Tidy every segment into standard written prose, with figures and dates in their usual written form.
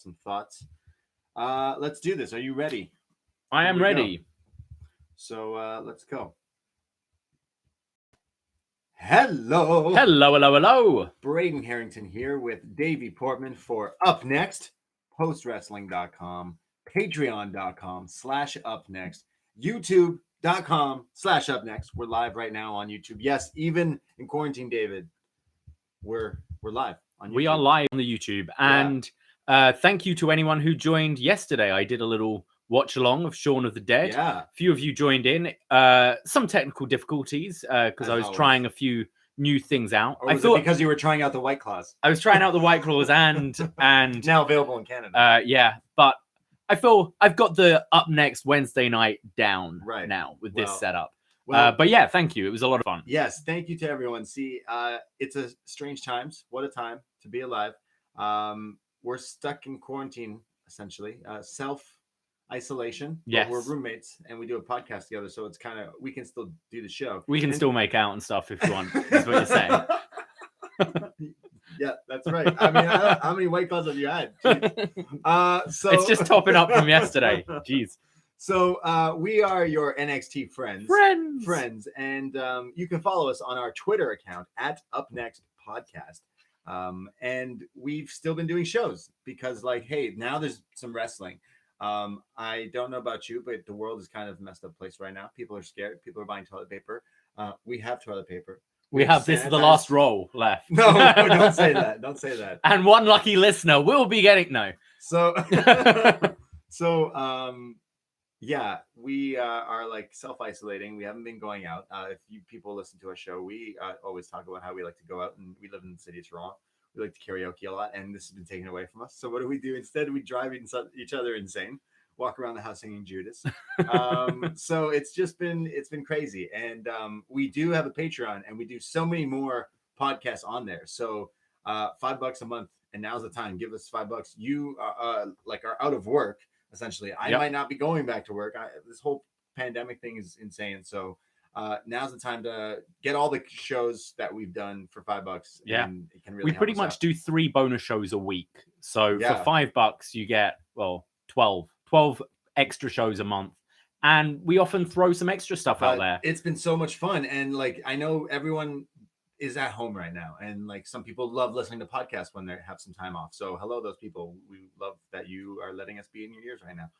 some thoughts. Let's do this. Are you ready? I am ready. Go. So let's go. Hello. Braden Herrington here with Davie Portman for upNXT, postwrestling.com, patreon.com/upNXT, youtube.com/upNXT. We're live right now on YouTube. Yes, even in quarantine, David, we're live on YouTube. We are live on the YouTube. And thank you to anyone who joined yesterday. I did a little watch along of Shaun of the Dead. Yeah. A few of you joined in. Some technical difficulties because I was trying a few new things out. Or was it because you were trying out the White Claws? I was trying out the White Claws and now available in Canada. Yeah, but I feel I've got the upNXT Wednesday night down now with this setup. But yeah, thank you. It was a lot of fun. Yes, thank you to everyone. See, it's a strange times. What a time to be alive. We're stuck in quarantine, essentially. Self-isolation. Yes. We're roommates, and we do a podcast together, so it's kind of, we can still do the show. We can still make out and stuff if you want, is what you're saying. Yeah, that's right. I mean, how many White Claws have you had? So it's just topping up from yesterday. Jeez. So we are your NXT friends, and you can follow us on our Twitter account at upNXT Podcast. And we've still been doing shows because, like, hey, now there's some wrestling. I don't know about you, but the world is kind of a messed up place right now. People are scared. People are buying toilet paper. We have toilet paper. We have this is the last roll left. No, don't say that. Don't say that. And one lucky listener will be getting So, yeah, we are like self-isolating. We haven't been going out. If you people listen to our show, we always talk about how we like to go out, and we live in the city of Toronto. We like to karaoke a lot, and this has been taken away from us. So what do? Instead, we drive each other insane, walk around the house singing Judas. So it's been crazy. And we do have a Patreon, and we do so many more podcasts on there. So $5 a month, and now's the time. Give us $5. You are out of work. Essentially, I might not be going back to work. This whole pandemic thing is insane. So now's the time to get all the shows that we've done for $5. Yeah, and it can really we pretty much do 3 bonus shows a week. So for $5, you get 12 extra shows a month, and we often throw some extra stuff out there. It's been so much fun, and like I know everyone is at home right now, and like some people love listening to podcasts when they have some time off. So hello, those people. We love that you are letting us be in your ears right now.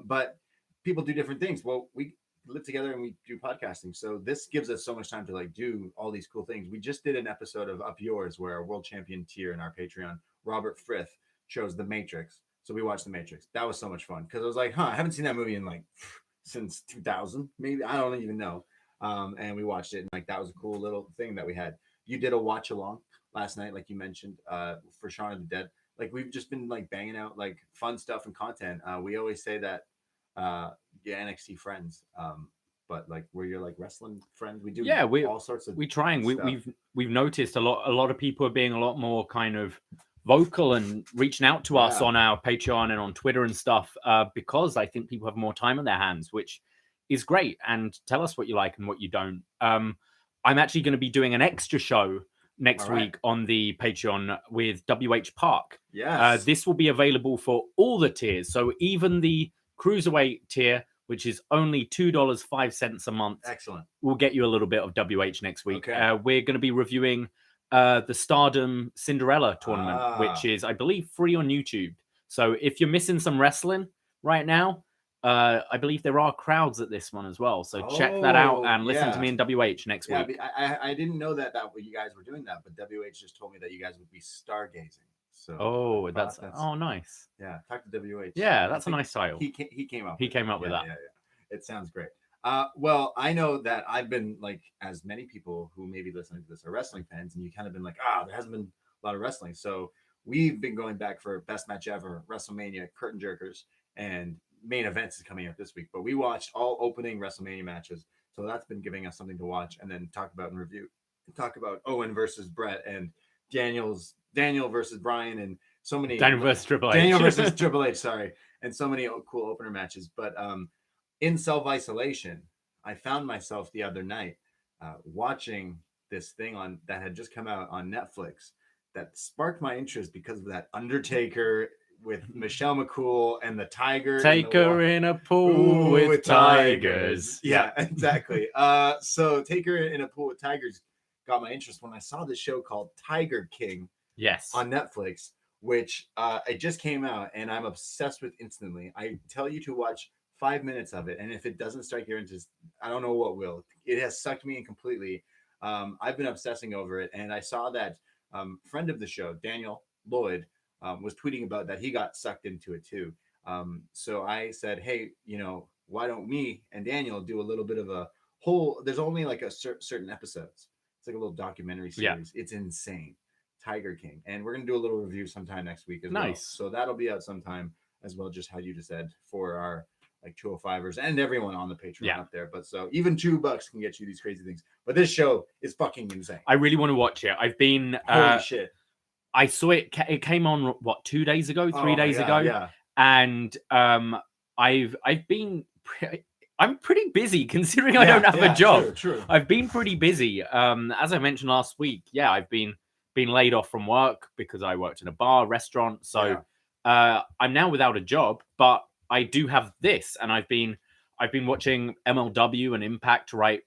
But people do different things. Well, we live together and we do podcasting, so this gives us so much time to like do all these cool things. We just did an episode of Up Yours where our world champion tier in our Patreon, Robert Frith, chose The Matrix. So we watched The Matrix. That was so much fun because I was like, I haven't seen that movie in like since 2000, maybe. I don't even know. And we watched it, and like that was a cool little thing that we had. You did a watch along last night, like you mentioned, for Shaun of the Dead. Like we've just been like banging out like fun stuff and content. We always say that NXT friends, but like we're your like wrestling friends. We do all sorts of we've noticed a lot of people are being a lot more kind of vocal and reaching out to us on our Patreon and on Twitter and stuff because I think people have more time on their hands, which is great. And tell us what you like and what you don't. I'm actually going to be doing an extra show next week on the Patreon with WH Park. Yes. This will be available for all the tiers. So even the Cruiserweight tier, which is only $2.05 a month. Excellent. We'll get you a little bit of WH next week. Okay. We're going to be reviewing the Stardom Cinderella tournament, which is, I believe, free on YouTube. So if you're missing some wrestling right now, I believe there are crowds at this one as well. So check that out and listen to me in WH next week. I didn't know that you guys were doing that, but WH just told me that you guys would be stargazing. So that's nice. Yeah, talk to WH. Yeah, that's a nice title. He came up. He came up with that. Yeah. It sounds great. Well, I know that I've been like, as many people who may be listening to this are wrestling fans, and you kind of been like, there hasn't been a lot of wrestling. So we've been going back for best match ever, WrestleMania, curtain jerkers, and main events is coming up this week. But we watched all opening WrestleMania matches, so that's been giving us something to watch and then talk about and review. Talk about Owen versus Brett and Daniel versus Bryan, and so many Daniel versus Triple H. Daniel versus Triple H, sorry, and so many cool opener matches. But in self-isolation, I found myself the other night watching this thing that had just come out on Netflix that sparked my interest because of that Undertaker with Michelle McCool and the tiger. Take her in a pool with tigers. Yeah, exactly. So Take Her in a Pool with Tigers got my interest when I saw this show called Tiger King Yes. on Netflix, which it just came out, and I'm obsessed with instantly. I tell you to watch 5 minutes of it, and if it doesn't strike your interest, I don't know what will. It has sucked me in completely. I've been obsessing over it, and I saw that friend of the show, Daniel Lloyd, was tweeting about that he got sucked into it too. So I said, hey, why don't me and Daniel do a little bit of a whole? There's only like a certain episodes. It's like a little documentary series. Yeah. It's insane. Tiger King, and we're gonna do a little review sometime next week as well. So that'll be out sometime as well, just how you just said, for our like 205ers and everyone on the Patreon up there. But so even $2 can get you these crazy things. But this show is fucking insane. I really want to watch it. I've been holy shit. I saw it. It came on 2 days ago, 3 days ago. Yeah. And I've been. I'm pretty busy considering I don't have a job. True. I've been pretty busy. As I mentioned last week, I've been laid off from work because I worked in a bar, restaurant. So I'm now without a job, but I do have this, and I've been watching MLW and Impact write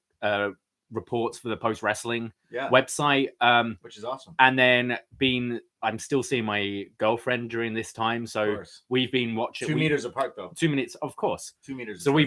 reports for the Post Wrestling website, which is awesome. And then I'm still seeing my girlfriend during this time, so we've been watching 2 meters apart though. 2 minutes, of course. 2 meters. So we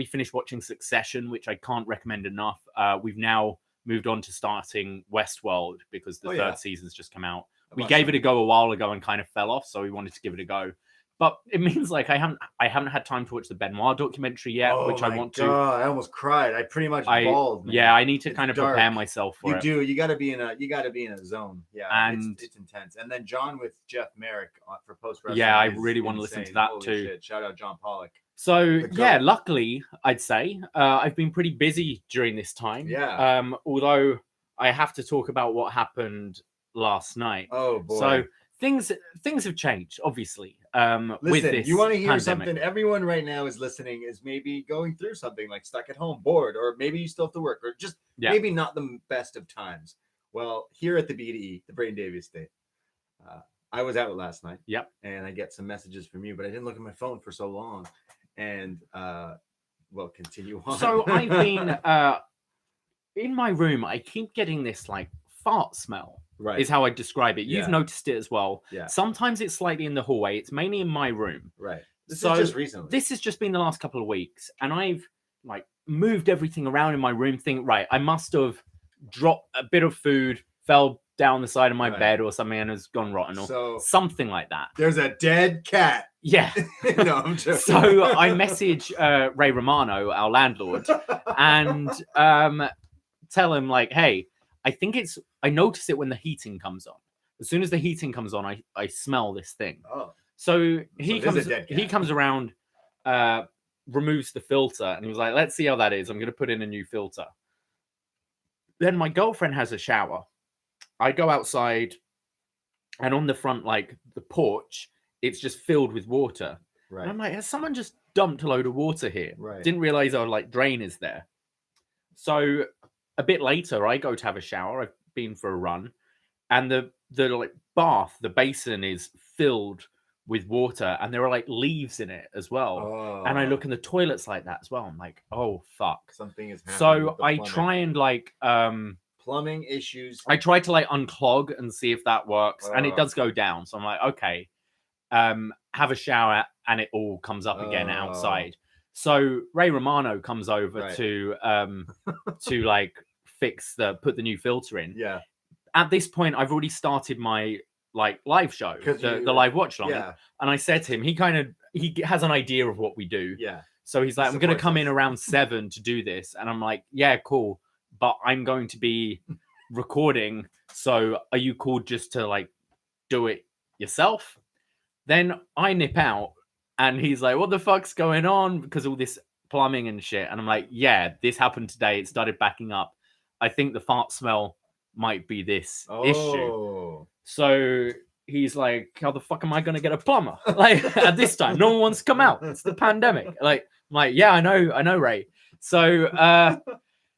finished watching Succession, which I can't recommend enough. We've now moved on to starting Westworld because the third season's just come out. We gave it a go a while ago and kind of fell off, so we wanted to give it a go. But it means like I haven't had time to watch the Benoit documentary yet, which I want to. I almost cried. I pretty much bawled. Man. Yeah, I need to kind of prepare myself for it. You got to be in a zone. Yeah, and it's intense. And then John with Jeff Merrick for Post Wrestling. Yeah, I really want to listen to that too. Shit. Shout out John Pollock. So luckily I'd say I've been pretty busy during this time. Yeah. Although I have to talk about what happened last night. Oh boy. So things have changed, obviously. Listen, with this you want to hear pandemic. something? Everyone right now is listening, is maybe going through something like stuck at home, bored, or maybe you still have to work, or just maybe not the best of times. Well, here at the BDE, the Braden Davie Estate, I was out last night. Yep. And I get some messages from you, but I didn't look at my phone for so long. And continue on. So I've been in my room. I keep getting this like fart smell. Right. Is how I describe it. You've noticed it as well. Yeah. Sometimes it's slightly in the hallway. It's mainly in my room. Right. This is just recently. This has just been the last couple of weeks, and I've like moved everything around in my room. Think, right, I must have dropped a bit of food, fell down the side of my bed or something, and has gone rotten, or something like that. There's a dead cat. Yeah. No, I'm joking. So I message Ray Romano, our landlord, and tell him like, hey, I notice it when the heating comes on. As soon as the heating comes on, I smell this thing. Oh. So he comes around, removes the filter, and he was like, let's see how that is. I'm going to put in a new filter. Then my girlfriend has a shower. I go outside, and on the front, like the porch, it's just filled with water. Right. And I'm like, has someone just dumped a load of water here? Right. Didn't realize our like drain is there. So a bit later, I go to have a shower. I've been for a run, and the like bath, the basin is filled with water, and there are like leaves in it as well. Oh. And I look in the toilets like that as well. I'm like, oh fuck, something is happening. So I try and like plumbing issues. I try to like unclog and see if that works, and it does go down. So I'm like, okay, have a shower, and it all comes up again outside. So Ray Romano comes over to like put the new filter in. Yeah. At this point, I've already started my like live show, the live watch long. Yeah. And I said to him, he has an idea of what we do. Yeah. So he's like, I'm going to come in around 7 to do this. And I'm like, yeah, cool. But I'm going to be recording. So are you cool just to like do it yourself? Then I nip out, and he's like, what the fuck's going on? Because all this plumbing and shit. And I'm like, yeah, this happened today. It started backing up. I think the fart smell might be this issue. So he's like, how the fuck am I going to get a plumber? Like at this time, no one wants to come out. It's the pandemic. Like, I'm like, yeah, I know, Ray. So,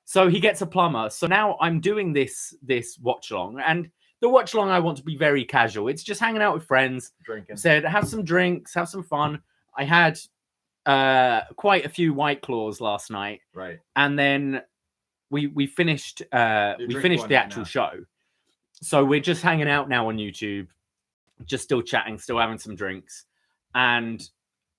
so he gets a plumber. So now I'm doing this watch along, and the watch long I want to be very casual. It's just hanging out with friends. Drinking. Said have some drinks, have some fun. I had quite a few White Claws last night. Right. And then we finished the actual show. So we're just hanging out now on YouTube, just still chatting, still having some drinks. And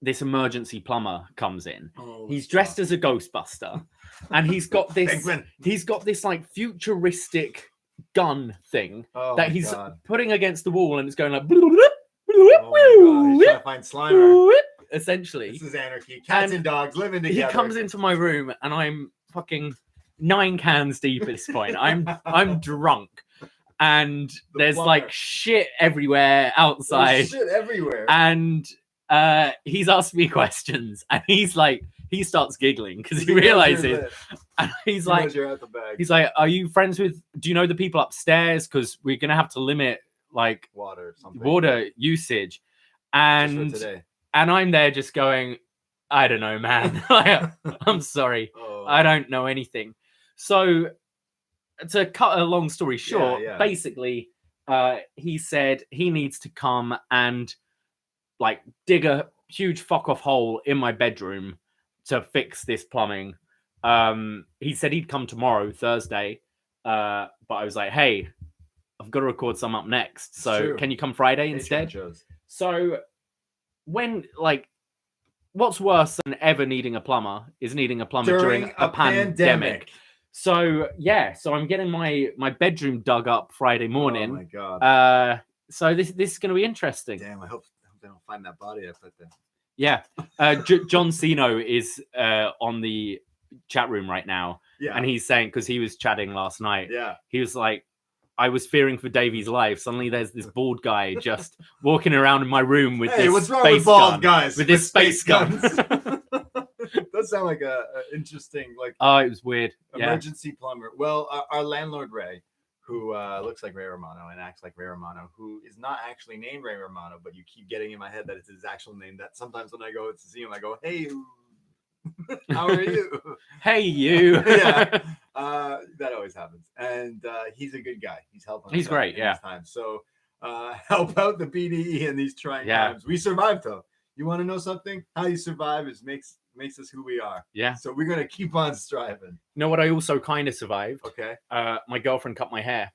this emergency plumber comes in. He's dressed as a Ghostbuster. And he's got this like futuristic gun thing that he's putting against the wall, and it's going like he's trying to find Slimer. Essentially. This is anarchy. Cats and dogs living together. He comes into my room and I'm fucking 9 cans deep at this point. I'm drunk. And there's like shit everywhere outside. There's shit everywhere. And he's asked me questions, and he starts giggling because he realizes, and he's like, are you friends with, do you know the people upstairs? Because we're going to have to limit like water usage. And I'm there just going, I don't know, man. I'm sorry. I don't know anything. So to cut a long story short, basically, he said he needs to come and like dig a huge fuck off hole in my bedroom to fix this plumbing. He said he'd come tomorrow, Thursday. But I was like, hey, I've got to record some up next. So can you come Friday instead? So when like, what's worse than ever needing a plumber is needing a plumber during a pandemic. So I'm getting my bedroom dug up Friday morning. Oh my god. So this is going to be interesting. Damn, I hope they don't find that body I put there. Yeah. John Cena is on the chat room right now. Yeah. And he's saying, because he was chatting last night. Yeah. He was like, I was fearing for Davie's life. Suddenly there's this bald guy just walking around in my room with this what's wrong with bald guys? With this space gun. Does sound like a interesting, like, it was weird. Emergency plumber. Well, our landlord Ray, who looks like Ray Romano and acts like Ray Romano, who is not actually named Ray Romano, but you keep getting in my head that it's his actual name. That sometimes when I go to see him, I go, "Hey, how are you?" Hey, you. Yeah, that always happens. And he's a good guy. He's helping. He's great. Yeah. Time. So help out the BDE in these trying times. We survived though. You want to know something? How you survive makes us who we are. Yeah. So we're gonna keep on striving. You know what? I also kind of survived. Okay. My girlfriend cut my hair.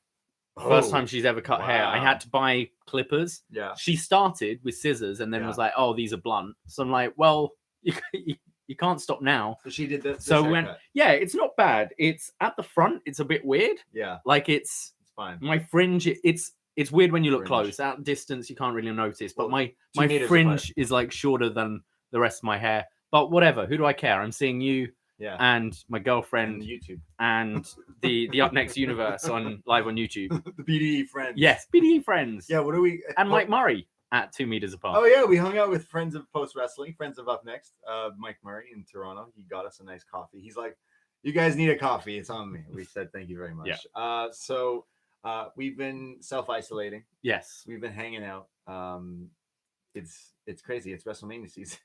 First time she's ever cut hair. I had to buy clippers. Yeah. She started with scissors and then was like, "Oh, these are blunt." So I'm like, "Well, you can't stop now." So she did this. So it's not bad. It's at the front. It's a bit weird. Yeah. Like it's fine. My fringe. It's weird when you look close. At distance, you can't really notice. But my fringe is like shorter than the rest of my hair. But whatever. Who do I care? I'm seeing you and my girlfriend and YouTube and the upNXT universe live on YouTube. The BDE friends. Yes, BDE friends. Yeah. What do we? And Mike Murray at 2 meters apart. Oh yeah, we hung out with friends of Post Wrestling, friends of upNXT. Mike Murray in Toronto. He got us a nice coffee. He's like, "You guys need a coffee? It's on me." We said thank you very much. Yeah. So we've been self-isolating. Yes. We've been hanging out. It's crazy. It's WrestleMania season.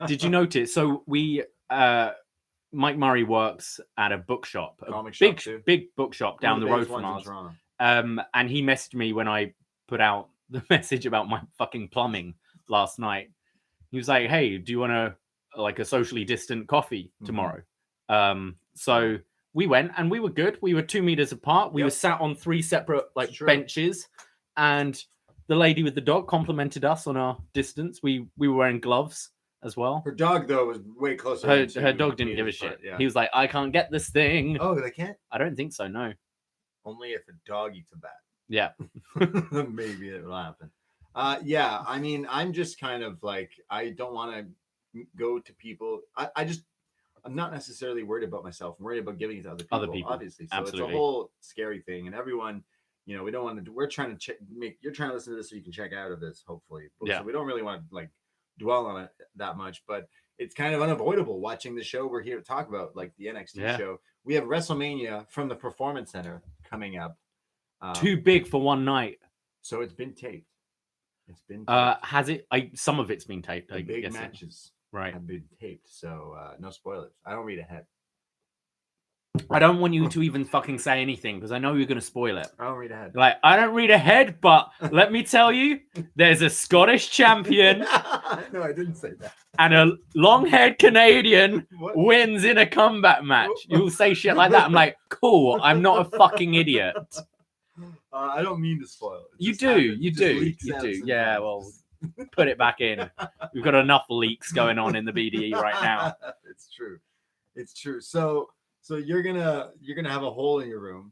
Did you notice? So we Mike Murray works at a bookshop, big bookshop down the road from us. And he messaged me when I put out the message about my fucking plumbing last night. He was like, "Hey, do you want a socially distant coffee tomorrow?" So we went and we were good. We were 2 meters apart. We were sat on 3 separate benches, and the lady with the dog complimented us on our distance. We were wearing gloves as well. Her dog though was way closer. Her dog didn't give a shit. Yeah. He was like, "I can't get this thing." Oh, they can't? I don't think so. No. Only if a dog eats a bat. Yeah. Maybe it will happen. Yeah. I mean, I'm just kind of like, I don't want to go to people. I'm not necessarily worried about myself. I'm worried about giving it to other people. Obviously. So Absolutely. It's a whole scary thing. And everyone, we don't want to, we're trying to you're trying to listen to this so you can check out of this, hopefully. So we don't really want to dwell on it that much, but it's kind of unavoidable watching the show. We're here to talk about the NXT show. We have WrestleMania from the Performance Center coming up. Too big for one night. So it's been taped. Has it? Some of it's been taped. The big matches have been taped. So no spoilers. I don't read ahead. I don't want you to even fucking say anything because I know you're going to spoil it. I don't read ahead. Like, I don't read ahead, but let me tell you, there's a Scottish champion No, I didn't say that. and a long-haired Canadian What? wins in a combat match. You'll say shit like that. I'm like, cool, I'm not a fucking idiot. I don't mean to spoil it. You do. Yeah, well, put it back in. We've got enough leaks going on in the BDE right now. It's true. So you're gonna have a hole in your room.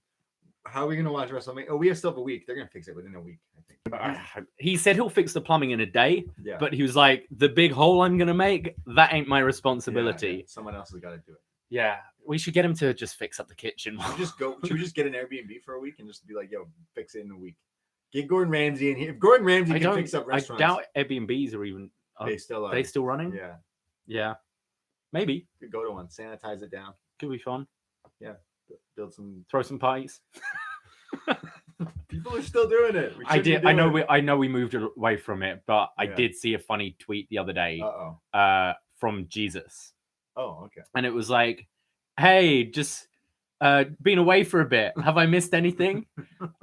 How are we gonna watch WrestleMania? Oh, we still have a week. They're gonna fix it within a week, I think. He said he'll fix the plumbing in a day, Yeah. but he was like, the big hole I'm gonna make, that ain't my responsibility. Yeah. Someone else has got to do it. Yeah, we should get him to just fix up the kitchen. Should we just get an Airbnb for a week and just be like, yo, fix it in a week? Get Gordon Ramsay in here. If Gordon Ramsay can fix up restaurants, I doubt Airbnbs are even. They still are. They still running? Yeah. Yeah. Maybe. Could go to one. Sanitize it down. Could be fun. Yeah. Build some. Throw some parties. People are still doing it. I know we moved away from it, but I did see a funny tweet the other day from Jesus. Oh, okay. And it was like, hey, just been away for a bit. Have I missed anything?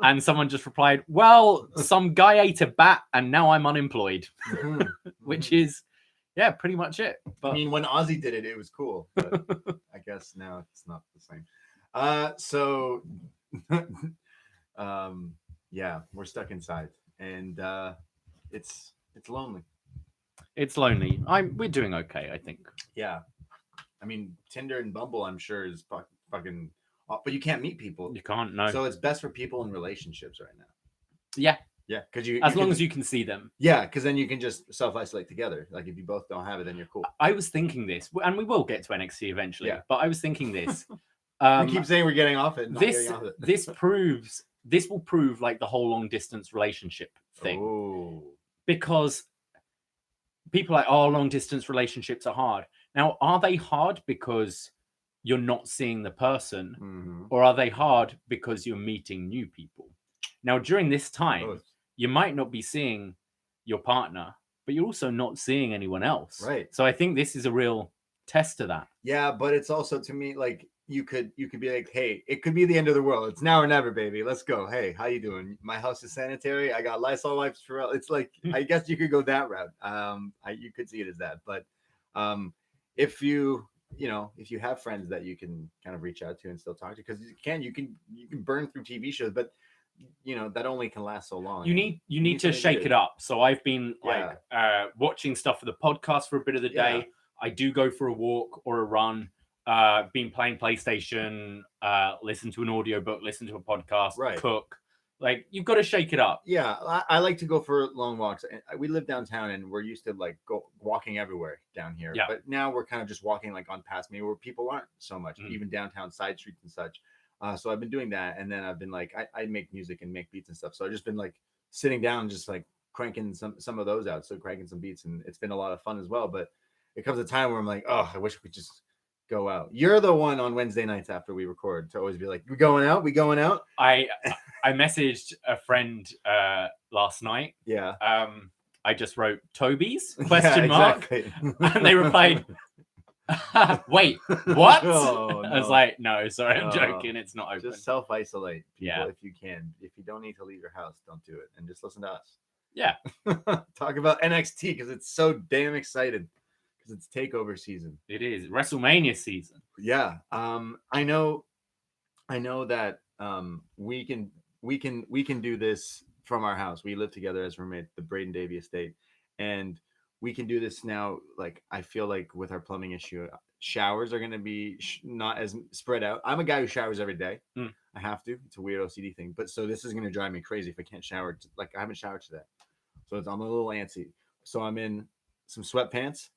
And someone just replied, well, some guy ate a bat and now I'm unemployed. Which is, yeah, pretty much it. But I mean, when Ozzy did it, it was cool. But I guess now it's not the same. Yeah, we're stuck inside and it's lonely. It's lonely. We're doing okay, I think. Yeah. I mean, Tinder and Bumble, I'm sure, is fucking, but you can't meet people. You can't, no. So it's best for people in relationships right now. Yeah. Yeah, because as long as you can see them. Yeah, because then you can just self-isolate together. Like if you both don't have it, then you're cool. I was thinking this, and we will get to NXT eventually. Yeah. But I was thinking this. We keep saying we're getting off it. This will prove like the whole long distance relationship thing. Ooh. Because people are like, oh, long distance relationships are hard. Now, are they hard because you're not seeing the person, or are they hard because you're meeting new people? Now, during this time, you might not be seeing your partner, but you're also not seeing anyone else. Right. So I think this is a real test to that. Yeah, but it's also, to me, like you could be like, hey, it could be the end of the world. It's now or never, baby. Let's go. Hey, how you doing? My house is sanitary. I got Lysol wipes for. It's like I guess you could go that route. You could see it as that, but if you have friends that you can kind of reach out to and still talk to, because you can burn through TV shows, but that only can last so long. You need to shake it up. So I've been watching stuff for the podcast for a bit of the day. Yeah. I do go for a walk or a run. Been playing PlayStation, listen to an audiobook, listen to a podcast, cook. Like, you've got to shake it up. Yeah, I like to go for long walks. We live downtown, and we're used to like go walking everywhere down here. Yeah. But now we're kind of just walking like on past me where people aren't so much, even downtown side streets and such. So I've been doing that, and then I've been like, I make music and make beats and stuff. So I've just been like sitting down, and just like cranking some of those out. So cranking some beats, and it's been a lot of fun as well. But it comes a time where I'm like, oh, I wish we could just go out. You're the one on Wednesday nights after we record to always be like, we going out? I messaged a friend last night. Yeah. I just wrote Toby's ? And they replied, wait, what? Oh, no. I was like, no, sorry, I'm joking. It's not open. Just self-isolate people if you can. If you don't need to leave your house, don't do it. And just listen to us. Yeah. Talk about NXT because it's so damn excited. Because it's takeover season. It is WrestleMania season. Yeah. I know that we can do this from our house. We live together as roommates, the Braden Davie estate, and we can do this now. Like, I feel like with our plumbing issue, showers are going to be not as spread out. I'm a guy who showers every day. I have to. It's a weird OCD thing. But so this is going to drive me crazy if I can't shower. Like, I haven't showered today, so I'm a little antsy. So I'm in some sweatpants.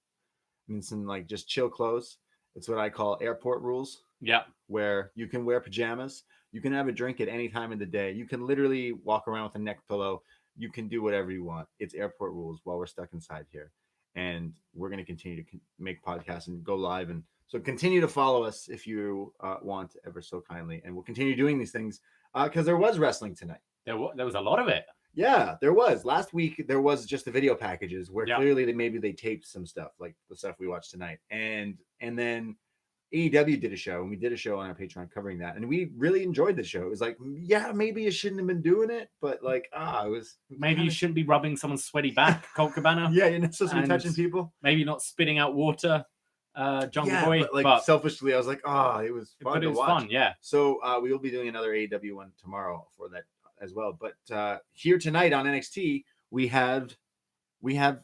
And some like just chill clothes. It's what I call airport rules. Yeah. Where you can wear pajamas. You can have a drink at any time of the day. You can literally walk around with a neck pillow. You can do whatever you want. It's airport rules while we're stuck inside here. And we're going to continue to make podcasts and go live. And so continue to follow us if you want ever so kindly. And we'll continue doing these things because there was wrestling tonight. There was a lot of it. Yeah, there was. Last week, there was just the video packages where clearly they taped some stuff, like the stuff we watched tonight. And then AEW did a show, and we did a show on our Patreon covering that, and we really enjoyed the show. It was like, yeah, maybe you shouldn't have been doing it, but like, it was Maybe you shouldn't be rubbing someone's sweaty back, Colt Cabana. Yeah, you're not supposed to be And touching people. Maybe not spitting out water, Jungle Boy. But like selfishly, I was like, it was fun but to it was watch. fun, yeah. So we will be doing another AEW one tomorrow for that as well. But here tonight on NXT, we have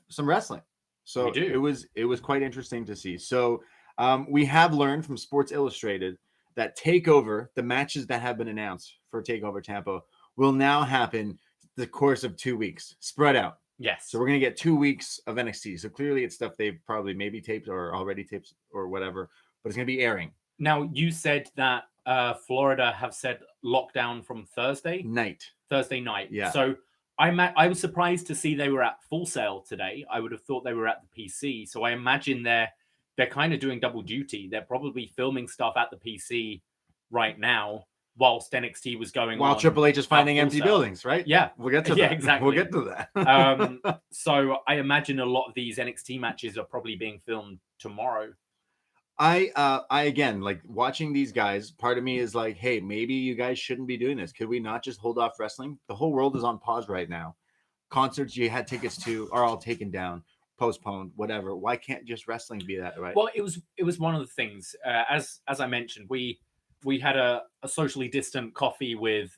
some wrestling. So We do. It was quite interesting to see. So we have learned from Sports Illustrated that TakeOver, the matches that have been announced for TakeOver Tampa, will now happen the course of 2 weeks, spread out. Yes. So we're going to get 2 weeks of NXT. So clearly it's stuff they've probably maybe taped or already taped or whatever, but it's going to be airing. Now, you said that Florida have said lockdown from Thursday night. Yeah. So I was surprised to see they were at Full Sail today. I would have thought they were at the PC. So I imagine they're kind of doing double duty. They're probably filming stuff at the PC right now whilst NXT was going on. While Triple H is finding empty buildings, right? Yeah. We'll get to that. Yeah, exactly. We'll get to that. So I imagine a lot of these NXT matches are probably being filmed tomorrow. I again, like watching these guys, part of me is like, hey, maybe you guys shouldn't be doing this. Could we not just hold off wrestling? The whole world is on pause right now. Concerts you had tickets to are all taken down, postponed, whatever. Why can't just wrestling be that, right? Well, it was one of the things, as I mentioned, we had a socially distant coffee with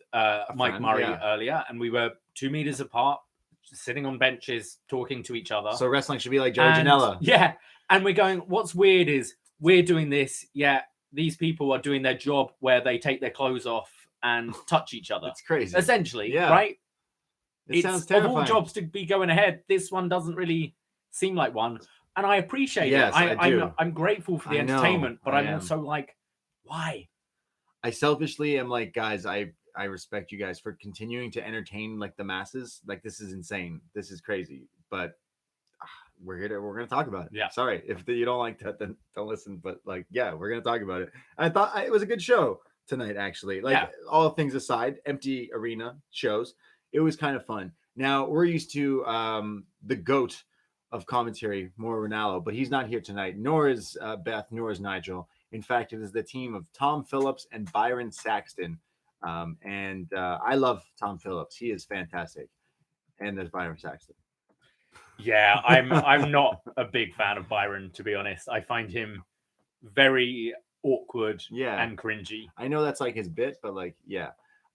Mike Murray earlier, and we were 2 meters apart, sitting on benches, talking to each other. So wrestling should be like Joey Janela. Yeah. And we're going, what's weird is we're doing this, these people are doing their job where they take their clothes off and touch each other. It's crazy. Essentially, right? It sounds terrifying. Of all jobs to be going ahead, this one doesn't really seem like one. And I appreciate it. I do. I'm grateful for the entertainment, but I'm also like, why? I selfishly am like, guys, I respect you guys for continuing to entertain like the masses. Like, this is insane. This is crazy. But we're gonna talk about it. Yeah. Sorry if you don't like that, then don't listen. But like, we're gonna talk about it. I thought it was a good show tonight, actually. Like, all things aside, empty arena shows. It was kind of fun. Now we're used to the GOAT of commentary, Mauro Ranallo, but he's not here tonight. Nor is Beth. Nor is Nigel. In fact, it is the team of Tom Phillips and Byron Saxton. And I love Tom Phillips. He is fantastic. And there's Byron Saxton. Yeah, I'm not a big fan of Byron, to be honest. I find him very awkward and cringy. I know that's like his bit, but like,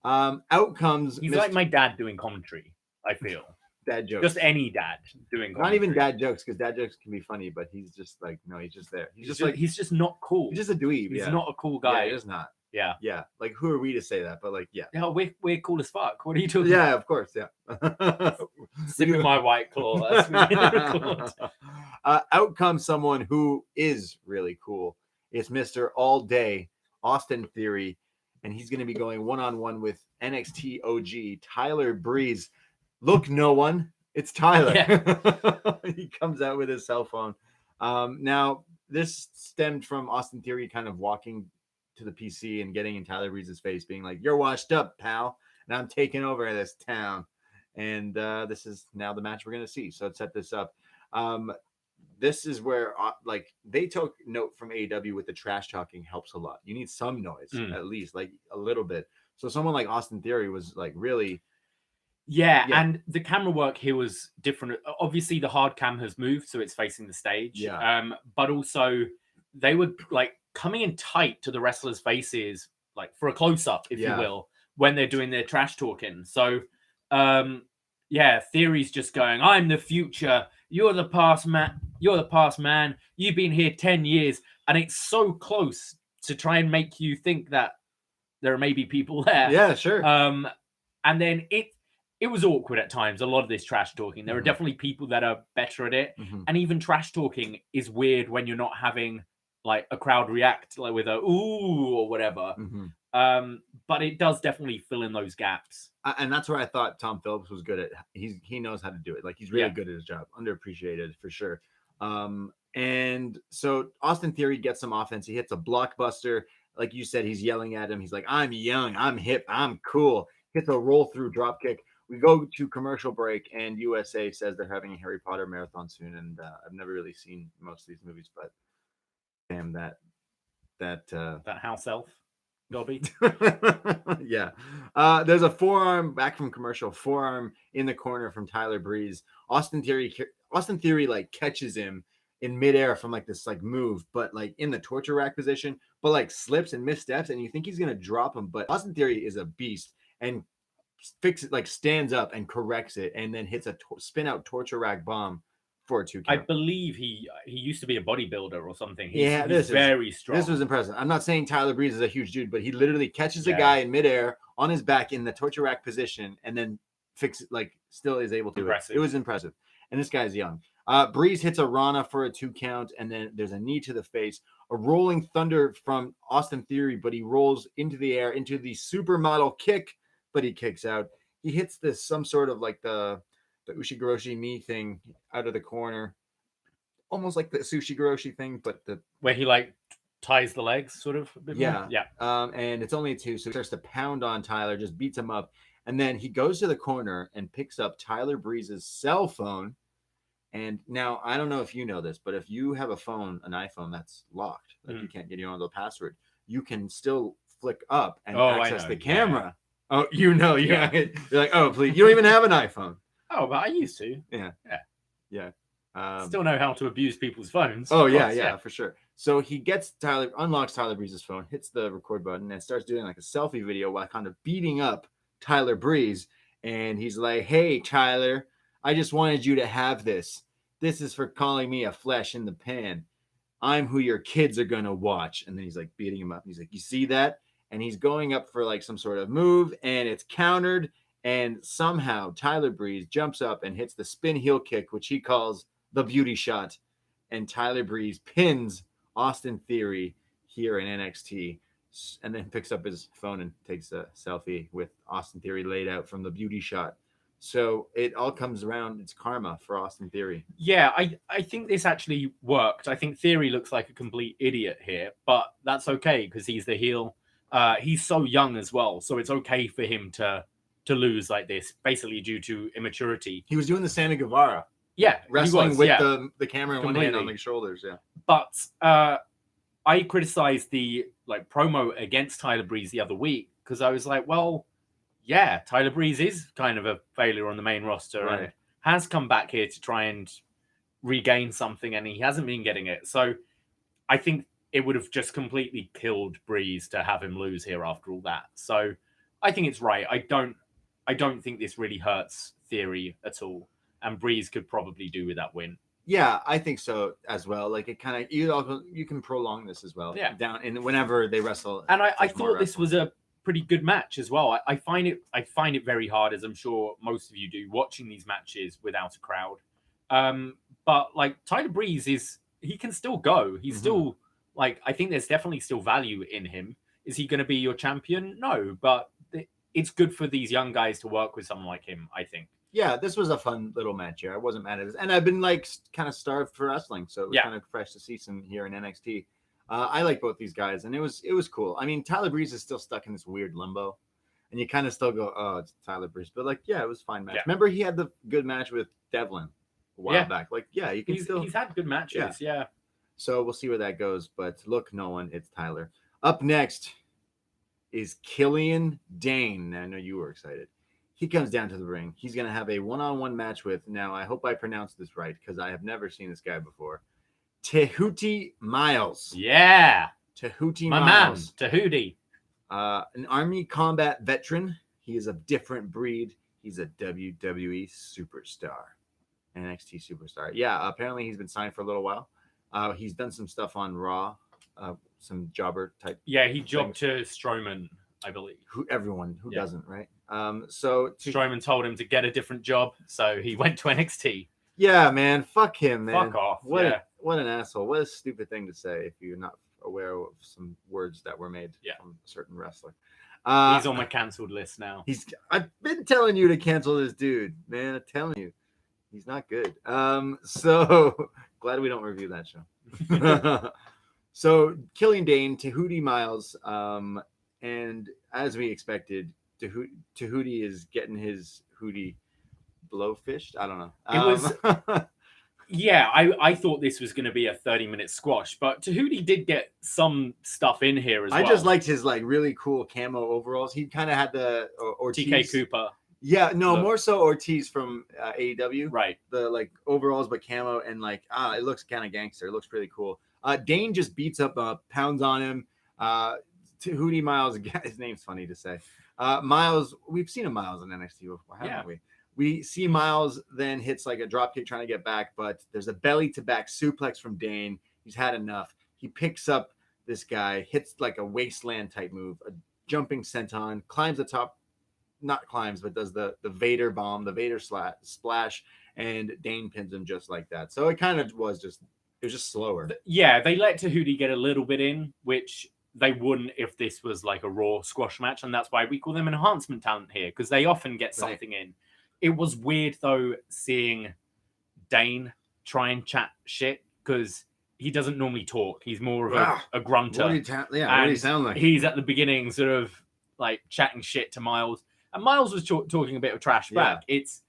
out comes he's like my dad doing commentary, I feel. Dad jokes. Just any dad doing commentary. Not even dad jokes, because dad jokes can be funny, but he's just like, no, he's just there. He's just not cool. He's just a dweeb. He's not a cool guy. Yeah, he's not. Yeah. Yeah. Like, who are we to say that? But like, yeah. No, we're cool as fuck. What are you talking about? Yeah, of course. Yeah. Sipping my White Claw. Out comes someone who is really cool. It's Mr. All Day, Austin Theory, and he's going to be going one-on-one with NXT OG, Tyler Breeze. Look, no one. It's Tyler. Yeah. He comes out with his cell phone. Now, this stemmed from Austin Theory kind of walking to the PC and getting in Tyler Breeze's face, being like, "You're washed up, pal, and I'm taking over this town." And this is now the match we're going to see. So to set this up, this is where like they took note from AEW with the trash talking helps a lot. You need some noise, at least like a little bit. So someone like Austin Theory was like really. Yeah, and the camera work here was different. Obviously, the hard cam has moved, so it's facing the stage. Yeah. But also, they were like coming in tight to the wrestlers' faces, like for a close-up, if you will, when they're doing their trash talking. So, Theory's just going, "I'm the future. You're the past, man. You're the past, man. You've been here 10 years," and it's so close to try and make you think that there are maybe people there. Yeah, sure. And then it was awkward at times, a lot of this trash talking. There are definitely people that are better at it. And even trash talking is weird when you're not having like a crowd react like with a ooh or whatever. But it does definitely fill in those gaps. And that's where I thought Tom Phillips was good at. He knows how to do it. Like, he's really good at his job. Underappreciated for sure. And so Austin Theory gets some offense. He hits a blockbuster. Like you said, he's yelling at him. He's like, "I'm young, I'm hip, I'm cool." Hits a roll through drop kick. We go to commercial break, and USA says they're having a Harry Potter marathon soon. And I've never really seen most of these movies, but damn, that that house elf, Dobby. yeah. There's a forearm back from commercial, forearm in the corner from Tyler Breeze. Austin Theory like catches him in midair from like this like move, but like in the torture rack position, but like slips and missteps, and you think he's gonna drop him, but Austin Theory is a beast and stands up and corrects it, and then hits a spin out torture rack bomb for a 2 count. I believe he used to be a bodybuilder or something. He's very strong. This was impressive. I'm not saying Tyler Breeze is a huge dude, but he literally catches a guy in midair on his back in the torture rack position and then still is able to. It was impressive. And this guy's young. Breeze hits a Rana for a 2 count, and then there's a knee to the face, a rolling thunder from Austin Theory, but he rolls into the air into the supermodel kick, but he kicks out. He hits some sort of like the Ushigoroshi knee thing out of the corner, almost like the Sushigoroshi thing, but where he like ties the legs, sort of. A bit more. And it's only 2, so he starts to pound on Tyler, just beats him up, and then he goes to the corner and picks up Tyler Breeze's cell phone. And now I don't know if you know this, but if you have an iPhone that's locked, like you can't get your own little password, you can still flick up and access the camera. Yeah. Oh, you're like, oh, please, you don't even have an iPhone. Oh, but I used to. Yeah. Still know how to abuse people's phones. Oh, yeah, for sure. So he unlocks Tyler Breeze's phone, hits the record button, and starts doing like a selfie video while kind of beating up Tyler Breeze. And he's like, hey, Tyler, I just wanted you to have this. This is for calling me a flesh in the pan. I'm who your kids are going to watch. And then he's like beating him up. He's like, you see that? And he's going up for like some sort of move, and it's countered. And somehow Tyler Breeze jumps up and hits the spin heel kick, which he calls the beauty shot. And Tyler Breeze pins Austin Theory here in NXT, and then picks up his phone and takes a selfie with Austin Theory laid out from the beauty shot. So it all comes around. It's karma for Austin Theory. Yeah, I think this actually worked. I think Theory looks like a complete idiot here, but that's okay because he's the heel. He's so young as well, so it's okay for him to lose like this, basically due to immaturity. He was doing the Sammy Guevara. Yeah, wrestling with the camera in one hand on the shoulders. Yeah, but I criticized the promo against Tyler Breeze the other week because I was like, well, yeah, Tyler Breeze is kind of a failure on the main roster and has come back here to try and regain something, and he hasn't been getting it. So I think it would have just completely killed Breeze to have him lose here after all that. So I think it's right. I don't think this really hurts Theory at all, and Breeze could probably do with that win. Yeah, I think so as well. Like it kind of you can prolong this as well. Yeah, down and whenever they wrestle. And I thought this was a pretty good match as well. I find it very hard, as I'm sure most of you do, watching these matches without a crowd. But like Tyler Breeze he can still go. He's still I think there's definitely still value in him. Is he going to be your champion? No, but it's good for these young guys to work with someone like him, I think. Yeah, this was a fun little match here. I wasn't mad at it. And I've been kind of starved for wrestling, so it was kind of fresh to see some here in NXT. I like both these guys, and it was cool. I mean, Tyler Breeze is still stuck in this weird limbo, and you kind of still go, oh, it's Tyler Breeze. But it was a fine match. Yeah. Remember, he had the good match with Devlin a while back. You can he's had good matches. Yeah. So we'll see where that goes. But look, no one, it's Tyler. Up next is Killian Dane. I know you were excited. He comes down to the ring. He's going to have a one-on-one match with, now I hope I pronounced this right because I have never seen this guy before, Tehuti Miles. Yeah. Tehuti My Miles. man, Tehuti. An Army combat veteran. He is a different breed. He's a WWE superstar. NXT superstar. Yeah, apparently he's been signed for a little while. He's done some stuff on Raw, some jobber type. Yeah, he jobbed to Strowman, I believe. Who doesn't, right? So Strowman told him to get a different job, so he went to NXT. Yeah, man, fuck him, man. Fuck off. What an asshole. What a stupid thing to say if you're not aware of some words that were made from a certain wrestler. He's on my cancelled list now. I've been telling you to cancel this dude, man. I'm telling you. He's not good. So glad we don't review that show. So Killian Dane, Tehuti Miles, and as we expected, Tehuti is getting his hootie blowfished. I don't know. It was Yeah, I thought this was going to be a 30-minute squash, but Tahuti did get some stuff in here as well. I just liked his like really cool camo overalls. He kind of had the Ortiz. TK Cooper. Yeah, no, look. more so Ortiz from AEW. Right. The like overalls, but camo, and like it looks kind of gangster. It looks really cool. Dane just beats up, pounds on him. Tahuti Miles, his name's funny to say. Miles, we've seen a Miles in NXT before, haven't we? We see Miles then hits like a dropkick trying to get back, but there's a belly to back suplex from Dane. He's had enough. He picks up this guy, hits like a wasteland type move, a jumping senton, climbs the top, not climbs, but does the Vader bomb, the Vader splash, and Dane pins him just like that. So it kind of was just, it was just slower. Yeah, they let Tahuti get a little bit in, which they wouldn't if this was like a Raw squash match, and that's why we call them enhancement talent here, because they often get something in. It was weird, though, seeing Dane try and chat shit, because he doesn't normally talk. He's more of a grunter. What do you sound like? He's at the beginning sort of like chatting shit to Miles. And Miles was talking a bit of trash back. It's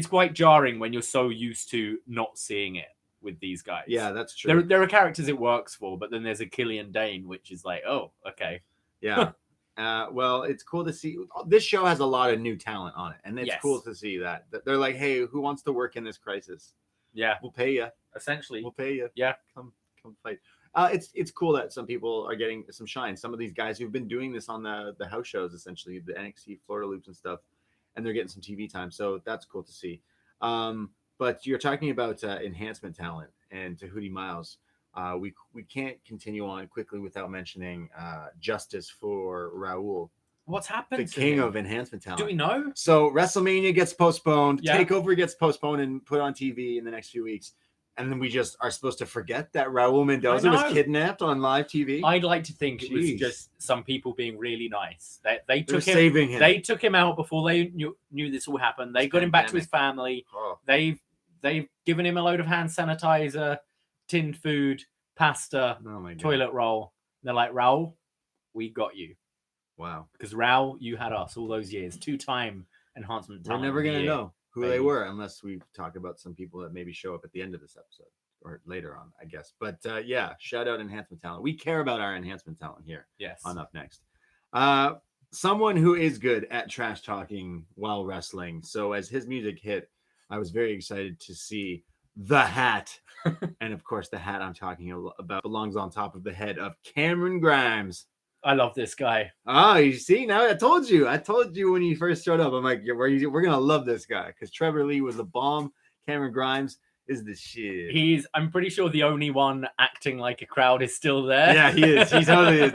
quite jarring when you're so used to not seeing it with these guys. Yeah, that's true. There are characters it works for, but then there's a Killian Dane, which is like, oh, okay. Yeah. Well, it's cool to see. This show has a lot of new talent on it, and it's cool to see that. They're like, hey, who wants to work in this crisis? Yeah. We'll pay you. Essentially. We'll pay you. Yeah. Come fight. It's cool that some people are getting some shine. Some of these guys who've been doing this on the house shows, essentially, the NXT Florida Loops and stuff, and they're getting some TV time. So that's cool to see. But you're talking about enhancement talent and Tahuti Miles. We can't continue on quickly without mentioning justice for Raul. What's happened? The king of enhancement talent. Do we know? So WrestleMania gets postponed. Yeah. Takeover gets postponed and put on TV in the next few weeks. And then we just are supposed to forget that Raul Mendoza was kidnapped on live TV. I'd like to think it was just some people being really nice. They took him. Saving him. They took him out before they knew this all happened. They got him back to his family. Oh. They've given him a load of hand sanitizer, tinned food, pasta, toilet roll. They're like, Raul, we got you. Wow. Because Raul, you had us all those years. 2-time enhancement talent. We're never going to know who they were unless we talk about some people that maybe show up at the end of this episode or later on, I guess. But yeah, shout out enhancement talent. We care about our enhancement talent here. Yes. On Up Next. Someone who is good at trash talking while wrestling. So as his music hit, I was very excited to see the hat. And of course, the hat I'm talking about belongs on top of the head of Cameron Grimes. I love this guy. Oh, you see, now I told you when you first showed up. I'm like, we're gonna love this guy because Trevor Lee was a bomb. Cameron Grimes is the shit. I'm pretty sure the only one acting like a crowd is still there. Yeah, he is. He's totally is.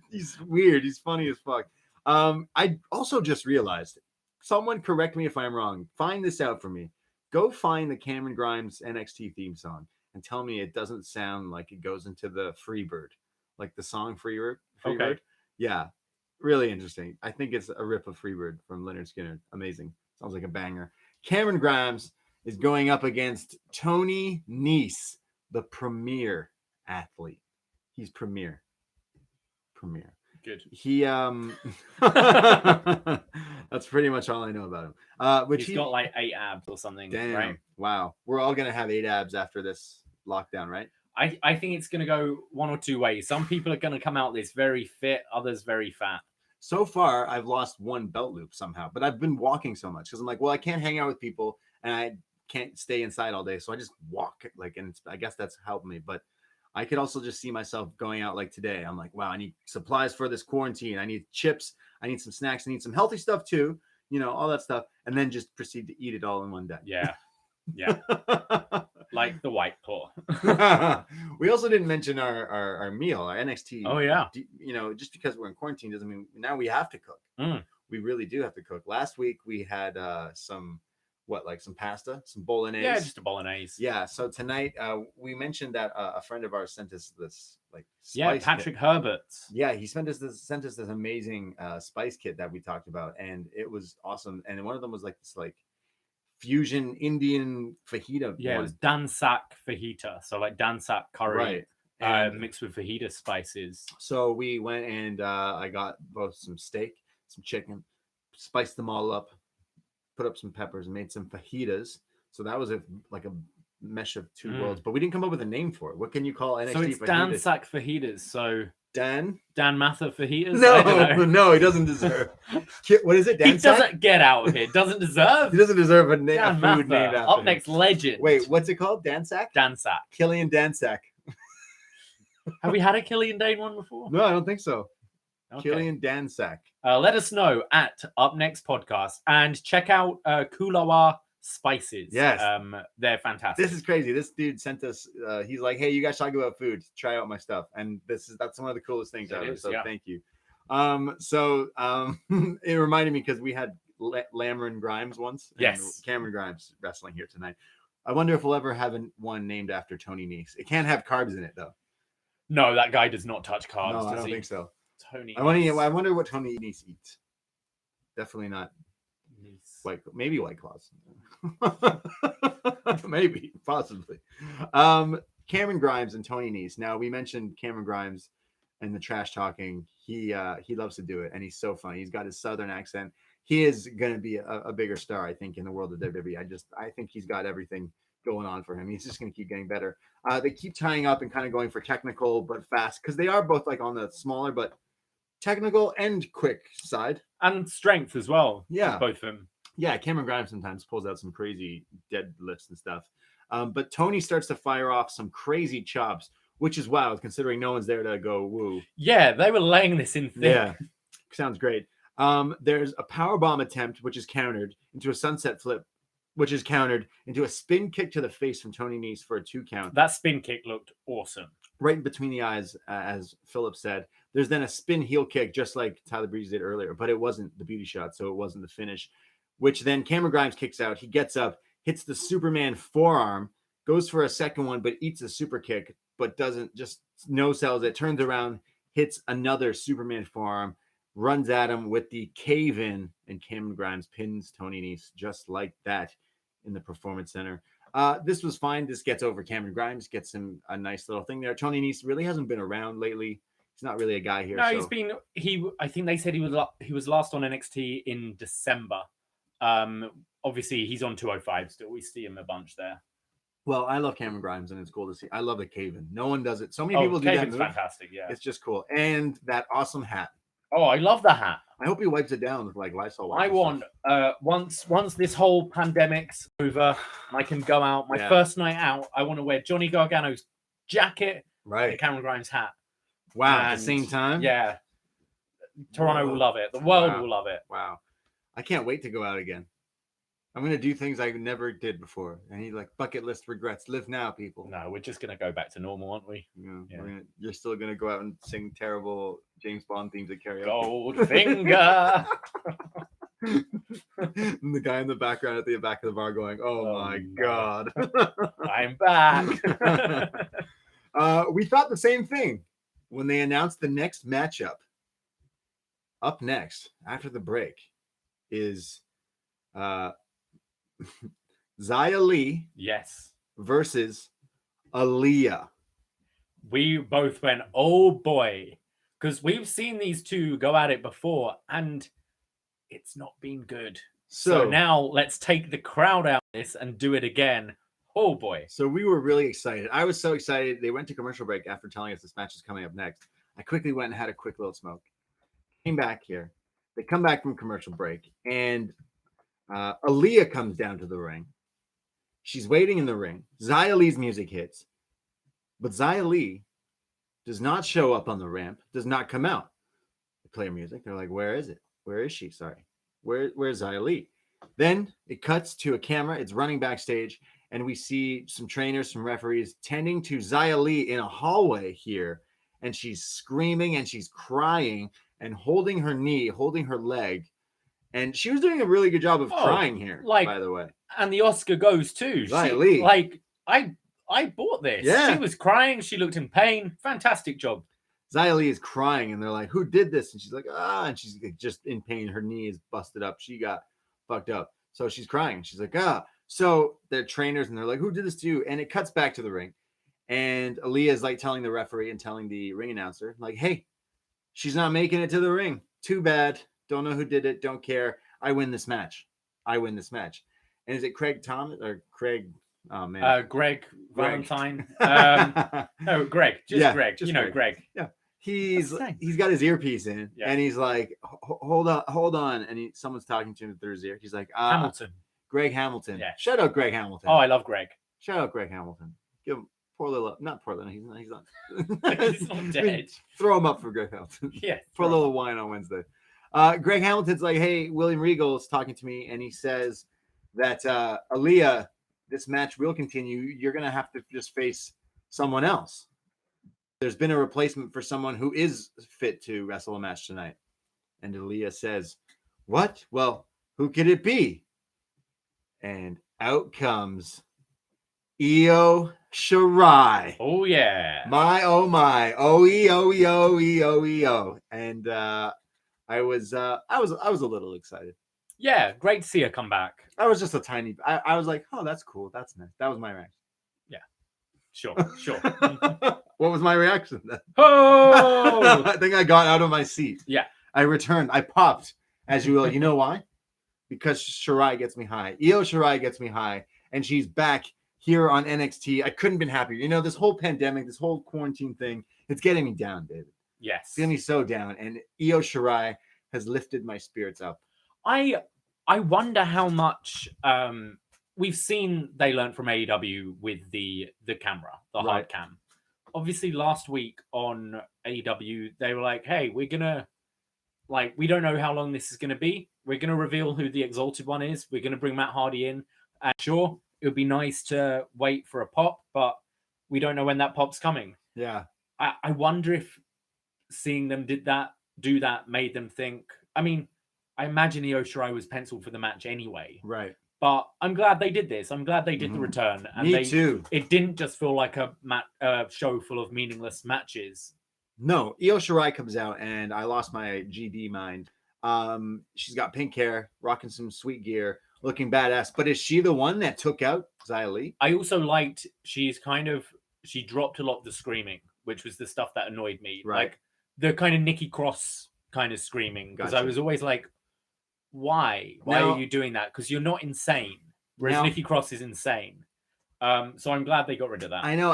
He's weird. He's funny as fuck. I also just realized, someone correct me if I'm wrong. Find this out for me. Go find the Cameron Grimes NXT theme song and tell me it doesn't sound like it goes into the Freebird, like the song Freebird. Okay. Yeah, really interesting. I think it's a rip of Freebird from Leonard Skinner. Amazing. Sounds like a banger. Cameron Grimes is going up against Tony Nese, the premier athlete. He's premier. Good. He that's pretty much all I know about him. Which he's got like 8 abs or something. Damn. Right? Wow. We're all gonna have 8 abs after this lockdown, right? I think it's going to go one or two ways. Some people are going to come out this very fit, others very fat. So far, I've lost 1 belt loop somehow, but I've been walking so much because I'm like, well, I can't hang out with people and I can't stay inside all day. So I just walk, and I guess that's helped me. But I could also just see myself going out like today. I'm like, wow, I need supplies for this quarantine. I need chips. I need some snacks. I need some healthy stuff too. All that stuff. And then just proceed to eat it all in one day. Yeah. Yeah. Like the White Claw. We also didn't mention our meal, our NXT. Oh yeah. Just because we're in quarantine doesn't mean now we have to cook. We really do have to cook. Last week we had some pasta, some bolognese. Yeah, just a bolognese. Yeah. So tonight we mentioned that a friend of ours sent us this spice Patrick kit. Herbert. Yeah, he sent us this amazing spice kit that we talked about, and it was awesome. And one of them was this fusion Indian fajita. Yeah, it was dansak fajita. So like dansak curry, right? Mixed with fajita spices. So we went and I got both some steak, some chicken, spiced them all up, put up some peppers, and made some fajitas. So that was a mesh of two worlds, but we didn't come up with a name for it. What can you call NXT? So it's Dan Sack fajitas. So Dan Mather fajitas. No, he doesn't deserve. What is it? Dan He Sack? doesn't get out of here. Doesn't deserve. He doesn't deserve a food Mather, named after up him. next legend. Wait, what's it called? Dan Sack? Dan Sack. Killian Dan Sack. Have we had a Killian Dane one before? No, I don't think so. Okay. Killian Dan Sack. Let us know at upNXT podcast and check out Kulawa Spices. Yes. They're fantastic. This is crazy. This dude sent us. He's like, "Hey, you guys talk about food. Try out my stuff." And that's one of the coolest things ever. So thank you. It reminded me because we had Lamron Grimes once. Yes. Cameron Grimes wrestling here tonight. I wonder if we'll ever have one named after Tony Nese. It can't have carbs in it though. No, that guy does not touch carbs. No, I don't think so. Tony. I wonder what Tony Nese eats. Definitely not. Maybe White Claws. Maybe, possibly. Cameron Grimes and Tony Nese. Now we mentioned Cameron Grimes and the trash talking. He loves to do it, and he's so funny. He's got his southern accent. He is going to be a bigger star, I think, in the world of WWE. I think he's got everything going on for him. He's just going to keep getting better. They keep tying up and kind of going for technical but fast because they are both like on the smaller but technical and quick side and strength as well. Yeah, both of them. Yeah, Cameron Grimes sometimes pulls out some crazy deadlifts and stuff. But Tony starts to fire off some crazy chops, which is wild considering no one's there to go woo. Yeah, they were laying this in thick. Yeah, sounds great. There's a powerbomb attempt, which is countered into a sunset flip, which is countered into a spin kick to the face from Tony Nese for a 2 count. That spin kick looked awesome. Right between the eyes, as Philip said. There's then a spin heel kick, just like Tyler Breeze did earlier, but it wasn't the beauty shot, so it wasn't the finish. Which then Cameron Grimes kicks out. He gets up, hits the Superman forearm, goes for a second one, but eats a super kick, but doesn't, just no-sells it, turns around, hits another Superman forearm, runs at him with the cave-in, and Cameron Grimes pins Tony Nese just like that in the Performance Center. This was fine. This gets over Cameron Grimes, gets him a nice little thing there. Tony Nese really hasn't been around lately. He's not really a guy here. No, I think they said he was last on NXT in December. Obviously he's on 205 still. We see him a bunch there. Well, I love Cameron Grimes and it's cool to see. I love the cave-in. No one does it. So many people do that. It's fantastic. Yeah, it's just cool. And that awesome hat. Oh, I love the hat. I hope he wipes it down with like Lysol. I want once this whole pandemic's over, I can go out. My first night out, I want to wear Johnny Gargano's jacket, right, and Cameron Grimes' hat. Wow, at the same time? Yeah. Toronto will love it. The world will love it. Wow. I can't wait to go out again. I'm going to do things I never did before. I need like bucket list regrets. Live now, people. No, we're just going to go back to normal, aren't we? Yeah. You're still going to go out and sing terrible James Bond themes at karaoke. Goldfinger. And the guy in the background at the back of the bar going, oh my God. I'm back. We thought the same thing when they announced the next matchup. Up next, after the break, is Xia Li versus Aaliyah. We both went, oh boy, because we've seen these two go at it before and it's not been good. So now let's take the crowd out of this and do it again. Oh boy. So we were really excited. I was so excited. They went to commercial break after telling us this match is coming up next. I quickly went and had a quick little smoke. Came back here. They come back from commercial break and Aaliyah comes down to the ring. She's waiting in the ring. Xia Li's music hits, but Xia Li does not show up on the ramp, does not come out. They play her music. They're like, where is it? Where is she? Sorry. Where's Xia Li? Then it cuts to a camera. It's running backstage, and we see some trainers, some referees tending to Xia Li in a hallway here, and she's screaming and she's crying and holding her knee, holding her leg. And she was doing a really good job of crying here, by the way. And the Oscar goes too. Xia Li. Like, I bought this. Yeah. She was crying. She looked in pain. Fantastic job. Xia Li is crying, and they're like, who did this? And she's like, and she's just in pain. Her knee is busted up. She got fucked up. So she's crying. She's like, So they're trainers, and they're like, who did this to you? And it cuts back to the ring. And Aaliyah is like telling the referee and telling the ring announcer, like, hey, she's not making it to the ring. Too bad. Don't know who did it. Don't care. I win this match. And is it Craig Thomas or Craig? Oh man, Greg Greg. Valentine. No, Greg. Just Yeah, Greg. just you know, Greg. Yeah, he's That's the thing. he's got his earpiece in, Yeah. and he's like, hold on, and someone's talking to him through his ear. He's like, Hamilton. Greg Hamilton. Yeah. Shout out Greg Hamilton. Oh, I love Greg. Shout out Greg Hamilton. Give him poor little, not poor little. He's not. He's not dead. Throw him up for Greg Hamilton. Yeah. For a little wine on Wednesday. Greg Hamilton's like, hey, William Regal's talking to me, and he says that Aaliyah, this match will continue. You're gonna have to just face someone else. There's been a replacement for someone who is fit to wrestle a match tonight. And Aaliyah says, what? Well, who could it be? And out comes Io Shirai. Oh yeah. My oh my. O-E-O-E-O-E-O-E-O. And I was a little excited. Yeah, great to see her come back. I was just a tiny I was like, oh, that's cool. That's nice. That was my reaction. Yeah. Sure. What was my reaction then? Oh, I think I got out of my seat. Yeah. I returned. I popped, as you will. You know why? Because Shirai gets me high. Io Shirai gets me high, and she's back here on NXT. I couldn't have been happier. You know, this whole pandemic, this whole quarantine thing, it's getting me down, David. Yes. It's getting me so down. And Io Shirai has lifted my spirits up. I wonder how much we've seen they learned from AEW with the camera, the hard cam. Obviously, last week on AEW, they were like, hey, we're gonna we don't know how long this is gonna be. We're gonna reveal who the Exalted One is. We're gonna bring Matt Hardy in. And sure, it would be nice to wait for a pop, but we don't know when that pop's coming. Yeah. I wonder if seeing them do that made them think. I mean, I imagine Io Shirai was penciled for the match anyway. Right. But I'm glad they did this. I'm glad they did the return. And Me too. It didn't just feel like a show full of meaningless matches. No, Io Shirai comes out, and I lost my GD mind. She's got pink hair, rocking some sweet gear, looking badass. But is she the one that took out Xia Li? I also liked she dropped a lot of the screaming, which was the stuff that annoyed me. Right. Like the kind of Nikki Cross kind of screaming. Because I was always like, why? Why are you doing that? Because you're not insane. Whereas Nikki Cross is insane. So I'm glad they got rid of that. I know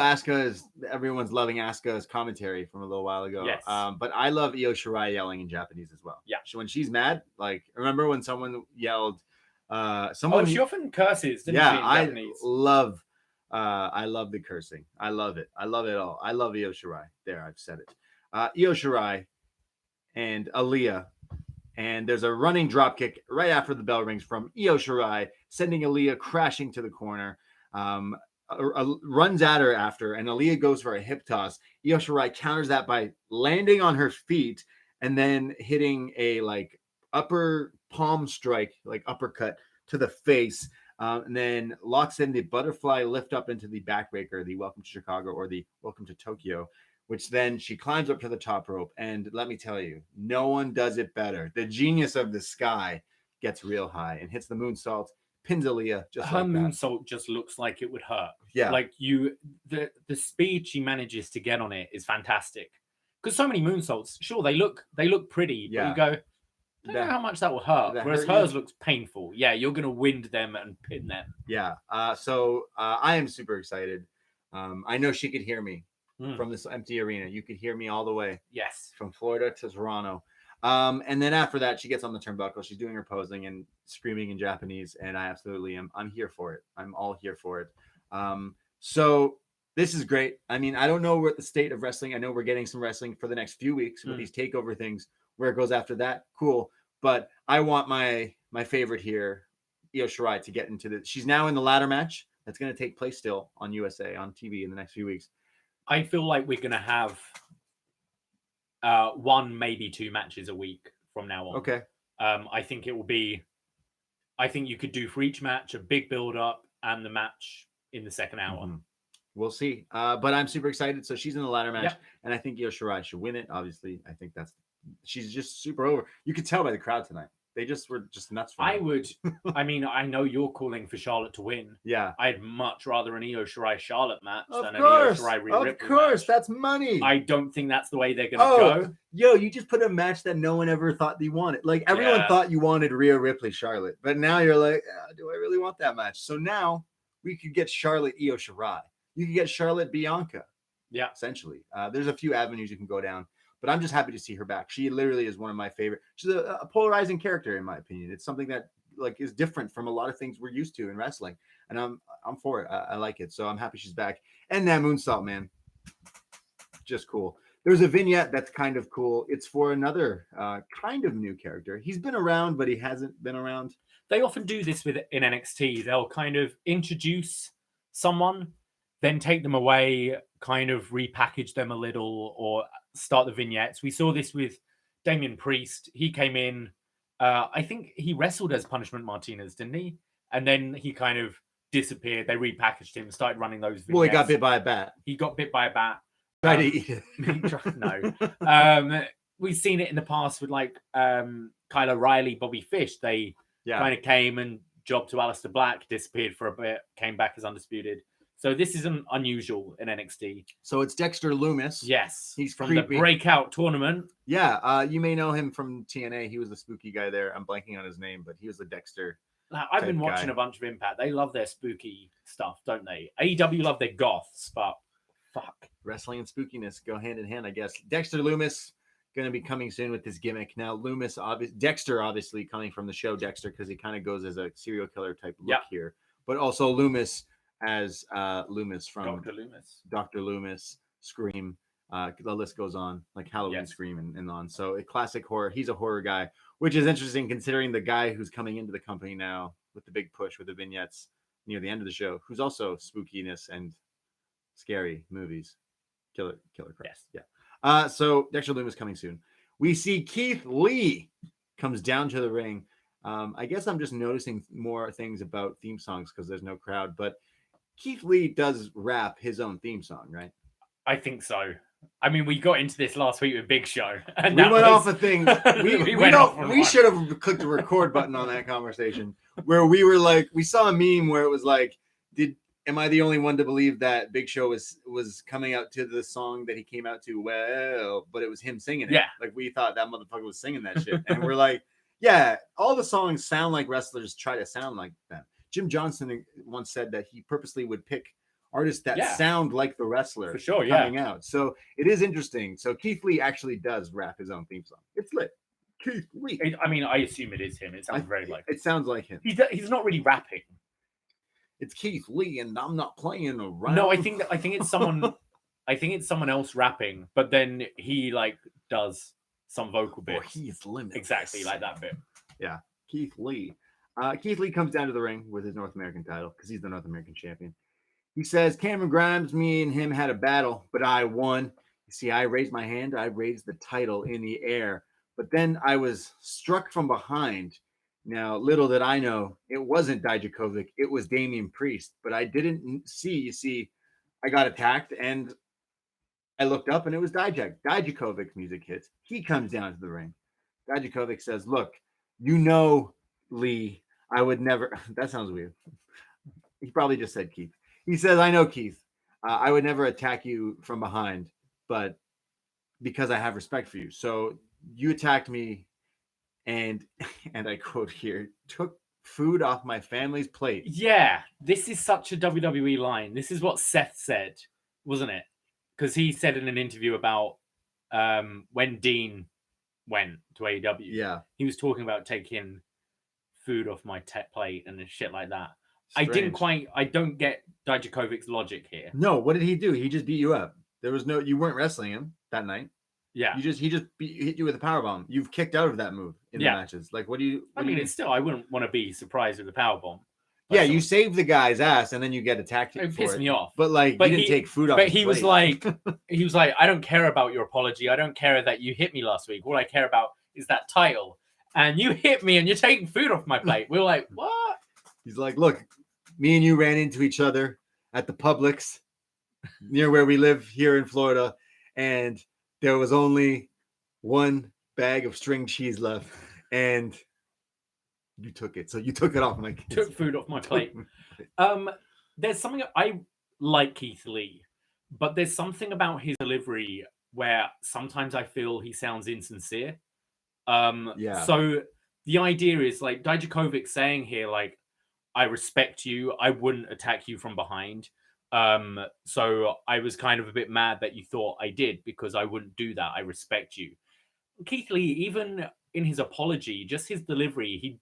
everyone's loving Asuka's commentary from a little while ago. Yes. But I love Io Shirai yelling in Japanese as well. Yeah. When she's mad, like, remember when someone yelled, she often curses, didn't she, in Japanese? I love the cursing. I love it. I love it all. I love Io Shirai. There, I've said it. Io Shirai and Aaliyah. And there's a running drop kick right after the bell rings from Io Shirai, sending Aaliyah crashing to the corner. Runs at her after, and Aaliyah goes for a hip toss. Io Shirai counters that by landing on her feet and then hitting a upper palm strike, uppercut to the face, and then locks in the butterfly lift up into the backbreaker, the Welcome to Chicago or the Welcome to Tokyo, which then she climbs up to the top rope. And let me tell you, no one does it better. The genius of the sky gets real high and hits the moonsault, pins Aaliyah just her like that. Moonsault just looks like it would hurt. Yeah. The speed she manages to get on it is fantastic. Because so many moonsaults, sure, they look pretty, but you go, I don't know how much that will hurt. Whereas hers looks painful. Yeah, you're going to wind them and pin them. Yeah. So I am super excited. I know she could hear me from this empty arena. You could hear me all the way. Yes. From Florida to Toronto. And then after that, she gets on the turnbuckle. She's doing her posing and screaming in Japanese, and I absolutely am. I'm here for it. I'm all here for it. So this is great. I mean, I don't know what the state of wrestling. I know we're getting some wrestling for the next few weeks with these takeover things. Where it goes after that, cool. But I want my favorite here, Io Shirai, to get into this. She's now in the ladder match that's going to take place still on USA on TV in the next few weeks. I feel like we're going to have one, maybe two matches a week from now on. Okay. I think it will be. I think you could do for each match a big build up and the match in the second hour. We'll see. But I'm super excited. So she's in the ladder match, and I think Io Shirai should win it. Obviously, I think she's just super over. You could tell by the crowd tonight. They just were just nuts for her. I would. I mean, I know you're calling for Charlotte to win. Yeah. I'd much rather an Io Shirai Charlotte match than an Io Shirai Rhea Ripley Of course, match. That's money. I don't think that's the way they're going to go. Yo, you just put a match that no one ever thought they wanted. Like, everyone thought you wanted Rhea Ripley Charlotte, but now you're like, do I really want that match? So now We could get Charlotte Io Shirai. You could get Charlotte Bianca. Yeah. Essentially. There's a few avenues you can go down, but I'm just happy to see her back. She literally is one of my favorite. She's a polarizing character, in my opinion. It's something that like is different from a lot of things we're used to in wrestling, and I'm for it. I like it, so I'm happy she's back. And that moonsault, man, just cool. There's a vignette that's kind of cool. It's for another kind of new character. He's been around, but he hasn't been around. They often do this in NXT. They'll kind of introduce someone, then take them away, kind of repackage them a little, or start the vignettes. We saw this with Damian Priest. He came in. I think he wrestled as Punishment Martinez, didn't he? And then he kind of disappeared. They repackaged him and started running those vignettes. Well, he got bit by a bat. He got bit by a bat. Tried to eat it. No. We've seen it in the past with like Kyle O'Reilly, Bobby Fish. They kind of came and jobbed to Aleister Black, disappeared for a bit, came back as undisputed. So this isn't unusual in NXT. So it's Dexter Lumis. Yes. He's from the Breakout tournament. Yeah. You may know him from TNA. He was the spooky guy there. I'm blanking on his name, but he was the Dexter. Now, I've been watching a bunch of Impact. They love their spooky stuff, don't they? AEW love their goths, but fuck. Wrestling and spookiness go hand in hand, I guess. Dexter Lumis going to be coming soon with this gimmick. Now, Dexter obviously coming from the show Dexter, because he kind of goes as a serial killer type look here. But also Lumis as Loomis from Dr. Loomis, Scream. The list goes on, like Halloween, Scream, and on. So a classic horror. He's a horror guy, which is interesting considering the guy who's coming into the company now with the big push with the vignettes near the end of the show, who's also spookiness and scary movies. Killer Cross. Yes. Yeah. So Dexter Loomis coming soon. We see Keith Lee comes down to the ring. I guess I'm just noticing more things about theme songs because there's no crowd, but Keith Lee does rap his own theme song, right? I think so. I mean, we got into this last week with Big Show. And we went off a thing. We should have clicked the record button on that conversation where we were like, we saw a meme where it was like, am I the only one to believe that Big Show was coming out to the song that he came out to? Well, but it was him singing it. Yeah. Like we thought that motherfucker was singing that shit. And we're like, yeah, all the songs sound like wrestlers try to sound like them. Jim Johnson once said that he purposely would pick artists that sound like the wrestler for sure, coming out. So it is interesting. So Keith Lee actually does rap his own theme song. It's lit. Keith Lee. I mean, I assume it is him. It sounds very like him. It sounds like him. He's not really rapping. It's Keith Lee, and I'm not playing around. No, I think it's someone. I think it's someone else rapping, but then he like does some vocal bits. Or he's limited. Exactly like that bit. Yeah, Keith Lee. Keith Lee comes down to the ring with his North American title because he's the North American champion. He says, Cameron Grimes, me and him had a battle, but I won. You see, I raised my hand. I raised the title in the air. But then I was struck from behind. Now, little did I know, it wasn't Dijakovic. It was Damian Priest. But I didn't see. You see, I got attacked, and I looked up, and it was Dijakovic's music hits. He comes down to the ring. Dijakovic says, look, you know, Lee, I would never. That sounds weird. He probably just said Keith. He says, I know, Keith. I would never attack you from behind, but because I have respect for you. So you attacked me and I quote here, took food off my family's plate. Yeah, this is such a WWE line. This is what Seth said, wasn't it? Because he said in an interview about when Dean went to AEW. Yeah. He was talking about taking food off my plate and shit like that. Strange. I don't get Dijakovic's logic here. No, what did he do? He just beat you up. You weren't wrestling him that night. Yeah. He just hit you with a powerbomb. You've kicked out of that move in the matches. Like, what do you? It's still, I wouldn't want to be surprised with a powerbomb. Yeah, you saved the guy's ass and then you get attacked. It pissed me off. But you didn't take food off. But he was like, I don't care about your apology. I don't care that you hit me last week. All I care about is that title. And you hit me and you're taking food off my plate. We were like, what? He's like, look, me and you ran into each other at the Publix near where we live here in Florida, and there was only one bag of string cheese left, and you took it. So you took it off my kids. Took food off my plate. There's something I like Keith Lee, but there's something about his delivery where sometimes I feel he sounds insincere. So the idea is like Dijakovic saying here, like, I respect you. I wouldn't attack you from behind. So I was kind of a bit mad that you thought I did, because I wouldn't do that. I respect you. Keith Lee, even in his apology, just his delivery, he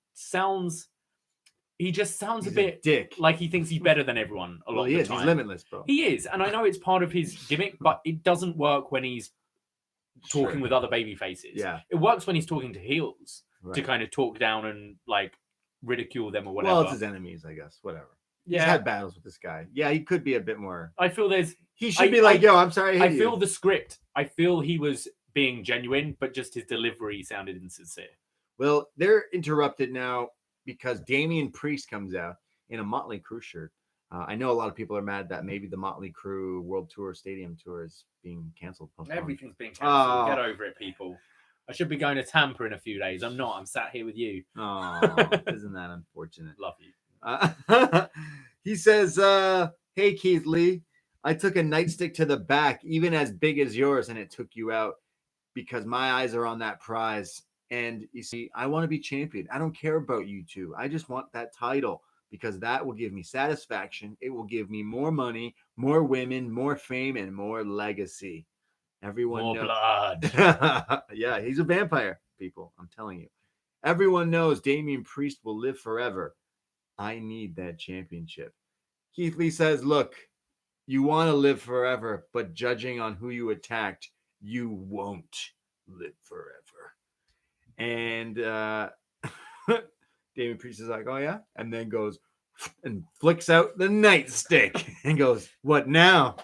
just sounds He's a bit dick. like he thinks he's better than everyone a lot of the time. He's limitless, bro. He is, and I know it's part of his gimmick, but it doesn't work when he's talking with other baby faces. Yeah. It works when he's talking to heels Right. to kind of talk down and like ridicule them or whatever. Well, it's his enemies, I guess. Whatever. Yeah. He's had battles with this guy. Yeah, he could be a bit more. I feel he should be like, yo, I'm sorry. I feel the script. I feel he was being genuine, but just his delivery sounded insincere. Well, they're interrupted now because Damian Priest comes out in a Motley Crue shirt. I know a lot of people are mad that maybe the Motley Crue World Tour Stadium Tour is being canceled. Everything's being canceled. Get over it, people. I should be going to Tampa in a few days. I'm not. I'm sat here with you. Oh, isn't that unfortunate? Love you. He says, hey, Keith Lee, I took a nightstick to the back, even as big as yours, and it took you out because my eyes are on that prize. And you see, I want to be champion. I don't care about you two. I just want that title because that will give me satisfaction. It will give me more money, more women, more fame, and more legacy. Everyone more knows. Blood. Yeah, he's a vampire, people. I'm telling you. Everyone knows Damian Priest will live forever. I need that championship. Keith Lee says, look, you want to live forever, but judging on who you attacked, you won't live forever. And Damian Priest is like, oh, yeah? And then goes and flicks out the nightstick and goes, what now?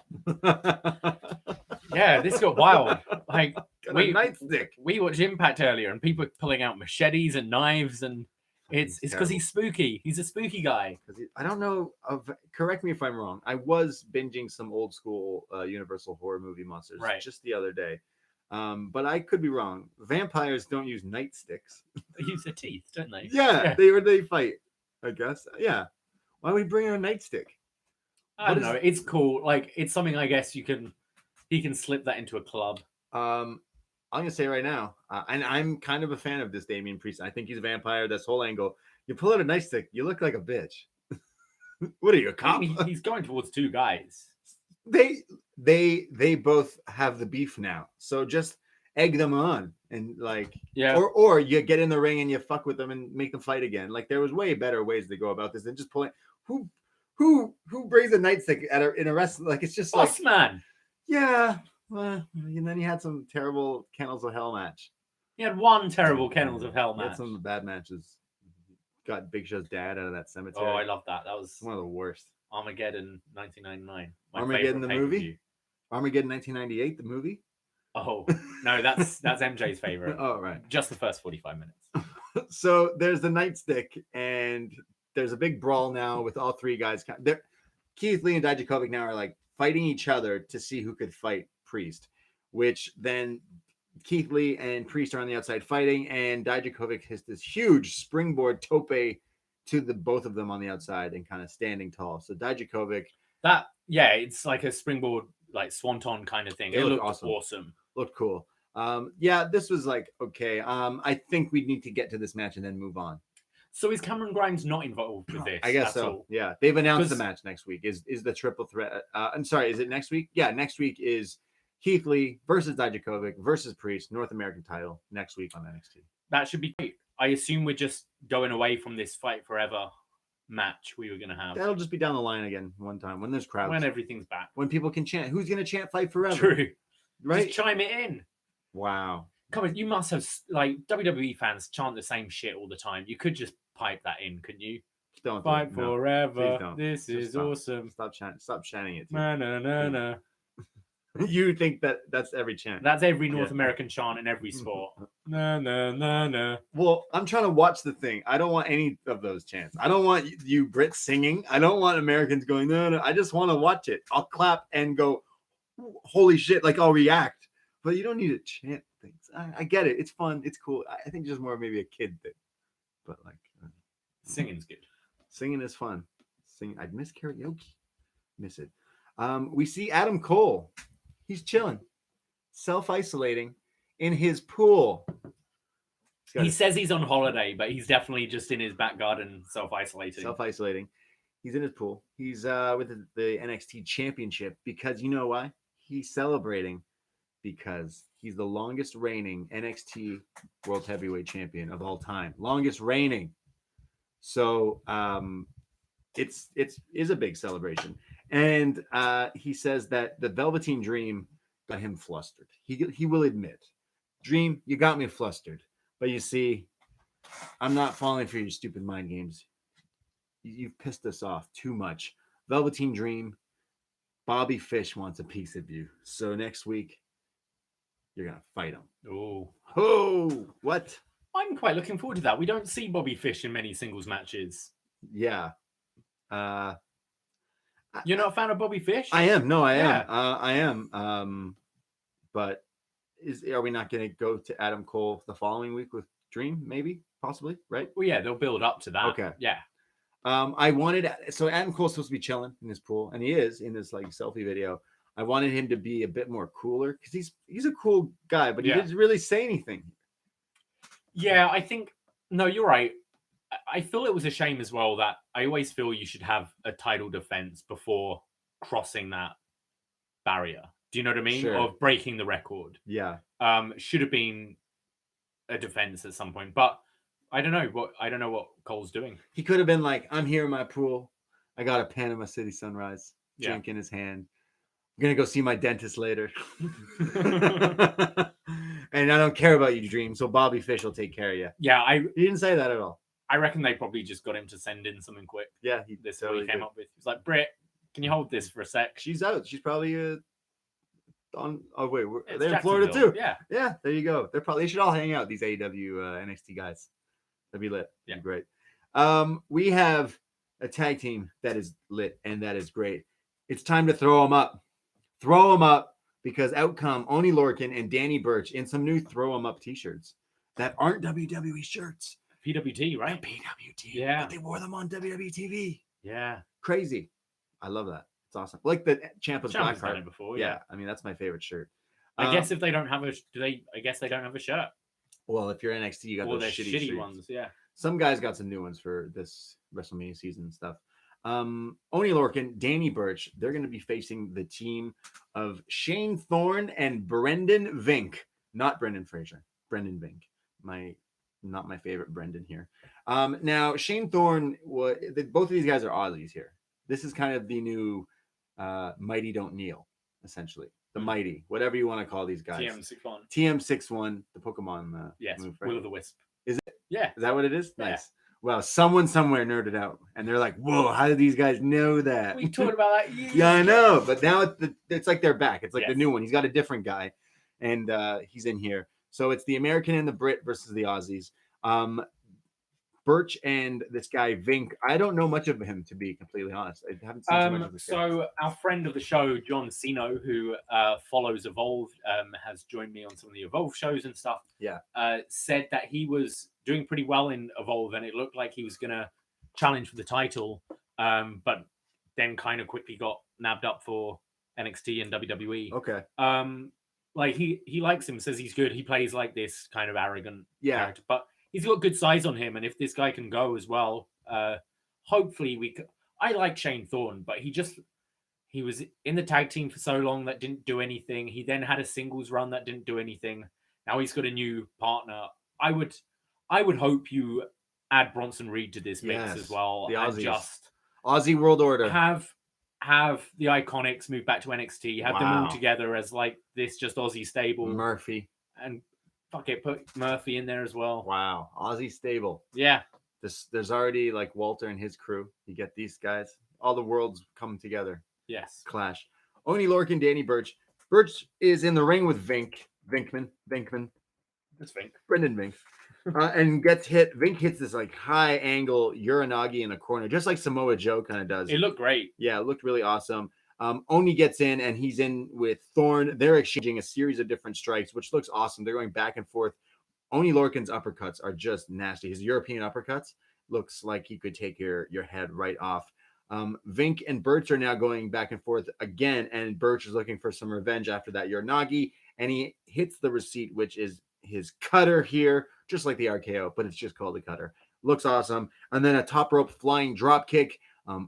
Yeah, this got wild. Like, nightstick. We watched Impact earlier, and people pulling out machetes and knives, and it's because he's spooky. He's a spooky guy. I don't know. Correct me if I'm wrong. I was binging some old school Universal horror movie monsters just the other day. But I could be wrong. Vampires don't use nightsticks. They use their teeth, don't they? Yeah. They fight, I guess. Yeah. Why we bring a nightstick? I don't know. It's cool. Like, it's something I guess he can slip that into a club. I'm gonna say right now, and I'm kind of a fan of this Damian Priest. I think he's a vampire. This whole angle, you pull out a nightstick, you look like a bitch. What are you, a cop? He's going towards two guys. They both have the beef now, so just egg them on and or you get in the ring and you fuck with them and make them fight again. Like, there was way better ways to go about this than just pulling. Who brings a nightstick in a wrestling? Like, it's just Boss man. Yeah. Well, and then you had some terrible Kennels of Hell match. He had one terrible Kennels of Hell match. Had some bad matches. Got Big Show's dad out of that cemetery. Oh, I love that. That was one of the worst. Armageddon 1999. Armageddon the movie? Armageddon 1998, the movie? Oh, no, that's MJ's favorite. Oh, right. Just the first 45 minutes. So there's the nightstick, and there's a big brawl now with all three guys. Keith Lee and Dijakovic now are like fighting each other to see who could fight Priest, which then Keith Lee and Priest are on the outside fighting, and Dijakovic has this huge springboard tope to the both of them on the outside and kind of standing tall. So Dijakovic, it's like a springboard, like swanton kind of thing. It looked awesome. Looked cool. This was like okay. I think we need to get to this match and then move on. So is Cameron Grimes not involved with this? I guess so. All? Yeah, they've announced the match next week. Is the triple threat? I'm sorry, is it next week? Yeah, next week is Keith Lee versus Dijakovic versus Priest, North American title next week on NXT. That should be great. I assume we're just going away from this Fight Forever match we were going to have. That'll just be down the line again one time when there's crowds. When everything's back. When people can chant. Who's going to chant Fight Forever? True. Right? Just chime it in. Wow. Come on, you must have, like, WWE fans chant the same shit all the time. You could just pipe that in, couldn't you? Don't Fight forever. Don't. This is awesome. Stop chanting it. Na. You think that's every chant? That's every North American chant in every sport. Na. Well, I'm trying to watch the thing. I don't want any of those chants. I don't want you Brits singing. I don't want Americans going no. I just want to watch it. I'll clap and go, holy shit! Like, I'll react. But you don't need to chant things. I get it. It's fun. It's cool. I think just more maybe a kid thing. But like, singing's good. Singing is fun. I'd miss karaoke. Miss it. We see Adam Cole. He's chilling, self-isolating in his pool. He says he's on holiday, but he's definitely just in his back garden self-isolating. Self-isolating. He's in his pool. He's with the NXT Championship because you know why? He's celebrating because he's the longest reigning NXT World Heavyweight Champion of all time. Longest reigning. So it's a big celebration. And he says that the Velveteen Dream got him flustered. He will admit, Dream, you got me flustered. But you see, I'm not falling for your stupid mind games. You've pissed us off too much. Velveteen Dream, Bobby Fish wants a piece of you. So next week, you're going to fight him. Oh, what? I'm quite looking forward to that. We don't see Bobby Fish in many singles matches. Yeah. You're not a fan of Bobby Fish? I am. No, I am. I am. But are we not going to go to Adam Cole the following week with Dream? Maybe, possibly, right? Well, yeah, they'll build up to that. Okay. Yeah. So Adam Cole's supposed to be chilling in his pool, and he is in this like selfie video. I wanted him to be a bit more cooler because he's a cool guy, but he didn't really say anything. Yeah, I think you're right. I feel it was a shame as well that I always feel you should have a title defense before crossing that barrier. Do you know what I mean? Sure. Of breaking the record. Yeah. Should have been a defense at some point, but I don't know what Cole's doing. He could have been like, I'm here in my pool. I got a Panama City Sunrise drink in his hand. I'm going to go see my dentist later. And I don't care about you, Dream. So Bobby Fish will take care of you. Yeah. He didn't say that at all. I reckon they probably just got him to send in something quick. Yeah. This totally he came up with. He was like, Britt, can you hold this for a sec? She's out. She's probably on. Oh, wait. They're in Florida too. Yeah. Yeah. There you go. They should all hang out, these AEW NXT guys. That'd be lit. Yeah. Be great. We have a tag team that is lit and that is great. It's time to throw them up. Throw them up because out come Oney Lorcan and Danny Burch in some new throw them up t-shirts that aren't WWE shirts. PWT, right? PWT. Yeah. But they wore them on WWE TV. Yeah. Crazy. I love that. It's awesome. Like the Ciampa's black done it before. Yeah. I mean, that's my favorite shirt. I guess if they don't have I guess they don't have a shirt. Well, if you're NXT, you got those shitty ones. Yeah. Some guys got some new ones for this WrestleMania season and stuff. Oney Lorcan, Danny Burch, they're going to be facing the team of Shane Thorne and Brendan Vink. Not Brendan Fraser. Brendan Vink. Not my favorite Brendan here. Now, Shane Thorne, both of these guys are Aussies here. This is kind of the new Mighty Don't Kneel, essentially. The Mighty, whatever you want to call these guys. TM61, the Pokemon yes, move, right? Will of the Wisp. Is it? Yeah. Is that what it is? Yeah. Nice. Well, someone somewhere nerded out, and they're like, whoa, how did these guys know that? We talked about that. Yeah, I know. But now it's like they're back. It's like the new one. He's got a different guy, and he's in here. So it's the American and the Brit versus the Aussies. Burch and this guy Vink. I don't know much of him, to be completely honest. I haven't seen too much of this guy. So our friend of the show, John Sino, who follows Evolve, has joined me on some of the Evolve shows and stuff. Yeah. Said that he was doing pretty well in Evolve, and it looked like he was going to challenge for the title, but then kind of quickly got nabbed up for NXT and WWE. Okay. Like he likes him, says he's good. He plays like this kind of arrogant character, but he's got good size on him, and if this guy can go as well, hopefully we could. I like Shane Thorne, but he was in the tag team for so long that didn't do anything. He then had a singles run that didn't do anything. Now he's got a new partner. I would hope you add Bronson Reed to this mix as well, the and just Aussie World Order. Have the Iconics move back to NXT. Have them all together as like this just Aussie stable. Murphy. And fuck it, put Murphy in there as well. Wow. Aussie stable. Yeah. There's already like Walter and his crew. You get these guys. All the worlds come together. Yes. Clash. Oney Lorcan, Danny Burch. Burch is in the ring with Vinkman. That's Vink. Brendan Vink. And gets hit. Vink hits this like high angle Uranagi in the corner, just like Samoa Joe kind of does. It looked great. Yeah, it looked really awesome. Oney gets in, and he's in with Thorne. They're exchanging a series of different strikes, which looks awesome. They're going back and forth. Oney Lorcan's uppercuts are just nasty. His European uppercuts looks like he could take your head right off. Vink and Burch are now going back and forth again, and Burch is looking for some revenge after that Uranagi, and he hits the receipt, which is his cutter here, just like the RKO, but it's just called a cutter. Looks awesome. And then a top rope flying drop kick.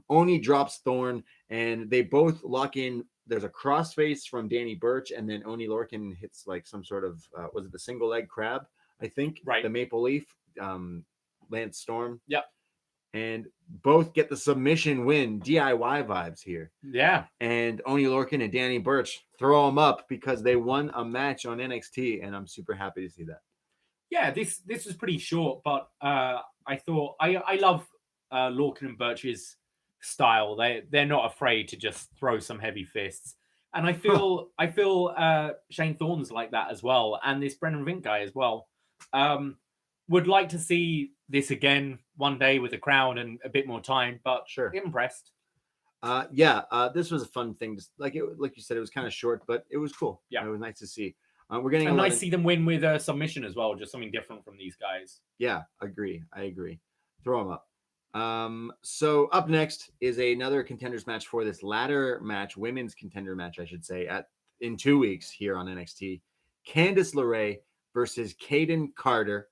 Oni drops Thorn, and they both lock in. There's a crossface from Danny Burch, and then Oni Lorcan hits like some sort of was it the single leg crab? I think Right. The Maple Leaf, Lance Storm. Yep. And both get the submission win. DIY vibes here. Yeah. And Oni Lorcan and Danny Burch throw them up because they won a match on NXT, and I'm super happy to see that. Yeah, this was pretty short, but I thought I love Lorcan and Burch's style. They're not afraid to just throw some heavy fists, and I feel Shane Thorne's like that as well, and this Brendan Vink guy as well. Would like to see this again one day with a crowd and a bit more time, but Sure. Impressed. This was a fun thing. Like you said, it was kind of short, but it was cool. Yeah, it was nice to see. We're getting nice to see them win with a submission as well, just something different from these guys. Yeah, I agree. Throw them up. So up next is another contenders match for this ladder match, women's contender match, I should say, in 2 weeks here on NXT. Candice LeRae versus Kaden Carter.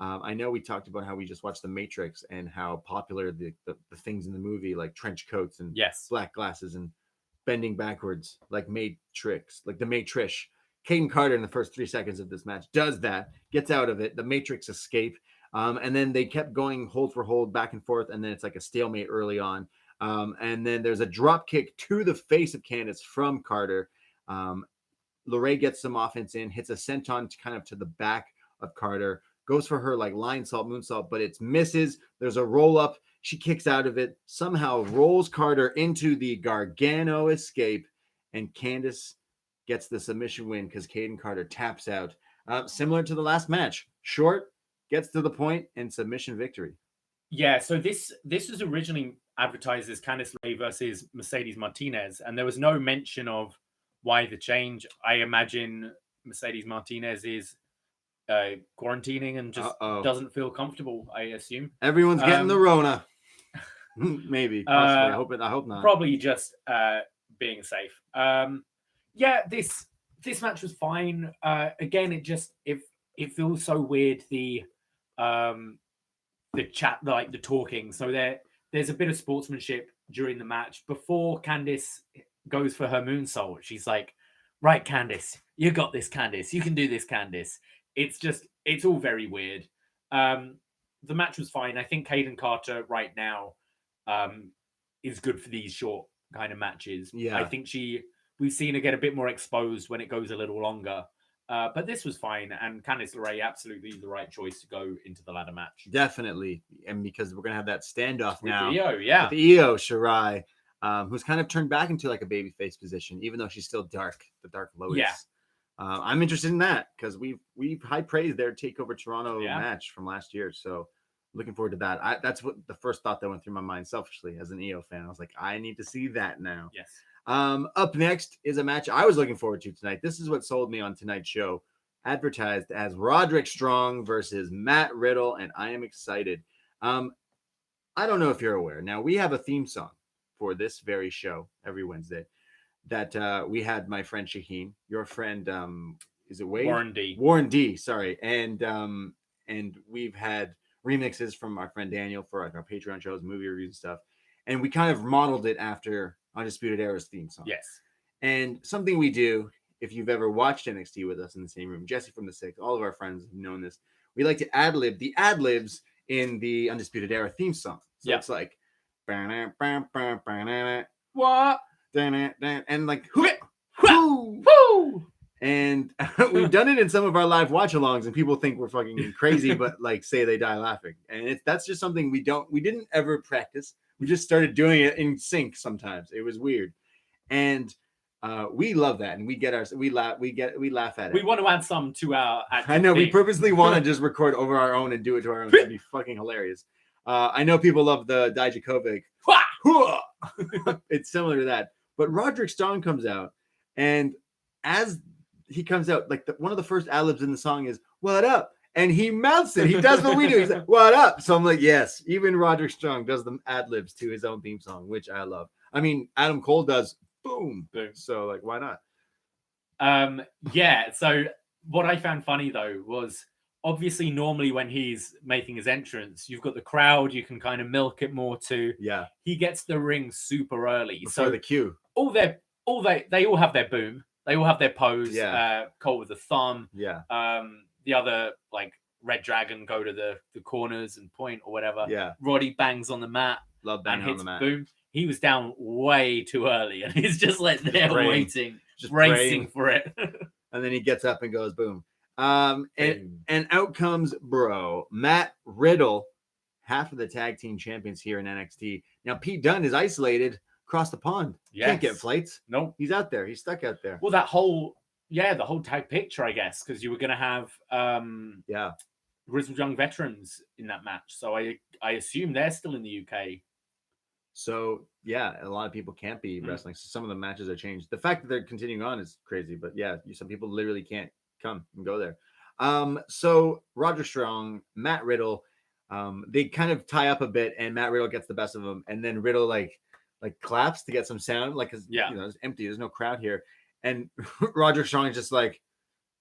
I know we talked about how we just watched The Matrix and how popular the things in the movie, like trench coats and black glasses and bending backwards, like Matrix, like the Matrix. Kaden Carter in the first 3 seconds of this match does that, gets out of it, the Matrix escape, and then they kept going hold for hold, back and forth, and then it's like a stalemate early on. And then there's a drop kick to the face of Candice from Carter. LeRae gets some offense in, hits a senton kind of to the back of Carter, goes for her like lion salt, moonsault, but it misses. There's a roll up. She kicks out of it, somehow rolls Carter into the Gargano escape, and Candice gets the submission win because Kaden Carter taps out. Similar to the last match, short, gets to the point, and submission victory. Yeah, so this was originally advertised as Candice LeRae versus Mercedes Martinez, and there was no mention of why the change. I imagine Mercedes Martinez is quarantining and just doesn't feel comfortable, I assume. Everyone's getting the Rona. Maybe, possibly. I hope not. Probably just being safe. This match was fine. Again, it feels so weird, the chat, like the talking. So there's a bit of sportsmanship during the match. Before Candice goes for her moonsault, she's like, right, Candice, you got this, Candice. You can do this, Candice. It's all very weird. The match was fine. I think Kaden Carter right now is good for these short kind of matches. Yeah. I think we've seen her get a bit more exposed when it goes a little longer. But this was fine, and Candice LeRae absolutely the right choice to go into the ladder match. Definitely, and because we're gonna have that standoff with now. Io, yeah, with Io Shirai, who's kind of turned back into like a babyface position, even though she's still the Dark Lotus. Yeah. I'm interested in that because we've high praised their Takeover Toronto match from last year, so looking forward to that. That's what the first thought that went through my mind selfishly as an Io fan. I was like, I need to see that now. Yes. Up next is a match I was looking forward to tonight. This is what sold me on tonight's show. Advertised as Roderick Strong versus Matt Riddle, and I am excited. I don't know if you're aware. Now, we have a theme song for this very show every Wednesday that we had my friend Shaheen, your friend, is it Wade? Warren D, sorry. And we've had remixes from our friend Daniel for like our Patreon shows, movie reviews and stuff. And we kind of modeled it after Undisputed Era's theme song. Yes. And something we do, if you've ever watched NXT with us in the same room, Jesse from the Six, all of our friends have known this. We like to ad-lib the ad-libs in the Undisputed Era theme song. So it's like, what? And like, and we've done it in some of our live watch-alongs, and people think we're fucking crazy, but like say they die laughing. And that's just something we didn't ever practice. We just started doing it in sync sometimes. It was weird. And we love that, and we laugh at it. We want to add some to our. I know we purposely want to just record over our own and do it to our own. It'd be fucking hilarious. I know people love the Dijakovic. It's similar to that, but Roderick Strong comes out, and as he comes out, like one of the first ad-libs in the song is "What up?" and he mouths it. He does what we do. He's like, "What up?" So I'm like, yes, even Roderick Strong does the ad-libs to his own theme song, which I love. I mean, Adam Cole does. Boom. So like, why not? Yeah. So what I found funny though was obviously normally when he's making his entrance, you've got the crowd, you can kind of milk it more to. Yeah. He gets the ring super early, Before so the cue. they all have their boom, they all have their pose. Yeah. Cole with the thumb. Yeah. The other like Red Dragon go to the corners and point or whatever. Yeah. Roddy bangs on the mat. Love banging and hits on the mat. Boom. He was down way too early, and he's just like there waiting, just bracing for it. And then he gets up and goes boom. And out comes bro Matt Riddle, half of the tag team champions here in NXT. Now Pete Dunne is isolated across the pond. Yes. Can't get flights. No, he's out there. He's stuck out there. Well, the whole tag picture, I guess, because you were going to have Grizzled Young Veterans in that match. So I assume they're still in the UK. So yeah, a lot of people can't be wrestling. So some of the matches are changed. The fact that they're continuing on is crazy, but yeah, some people literally can't come and go there. So Roderick Strong, Matt Riddle, they kind of tie up a bit, and Matt Riddle gets the best of them, and then Riddle like claps to get some sound, like it's empty. There's no crowd here, and Roderick Strong is just like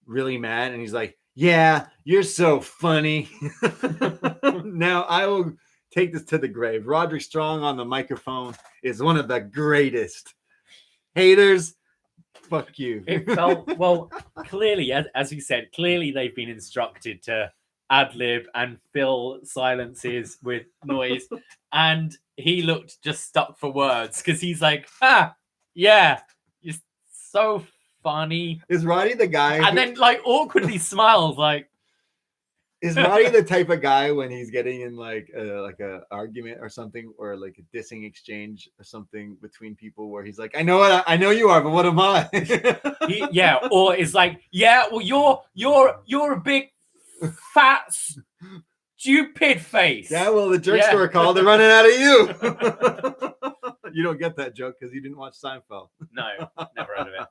really mad, and he's like, "Yeah, you're so funny." Now I will take this to the grave. Roderick Strong on the microphone is one of the greatest. Haters, fuck you. It felt, well, clearly, as you said, clearly they've been instructed to ad-lib and fill silences with noise. And he looked just stuck for words because he's like, yeah, you're so funny. Is Roddy the guy? And then like awkwardly smiles like, is Roddy the type of guy when he's getting in like a argument or something, or like a dissing exchange or something between people, where he's like, I know you are, but what am I? Or it's like, yeah, well, you're a big fat stupid face. Yeah, well, the jerk store called. They're running out of you. You don't get that joke because you didn't watch Seinfeld. No, never heard of it.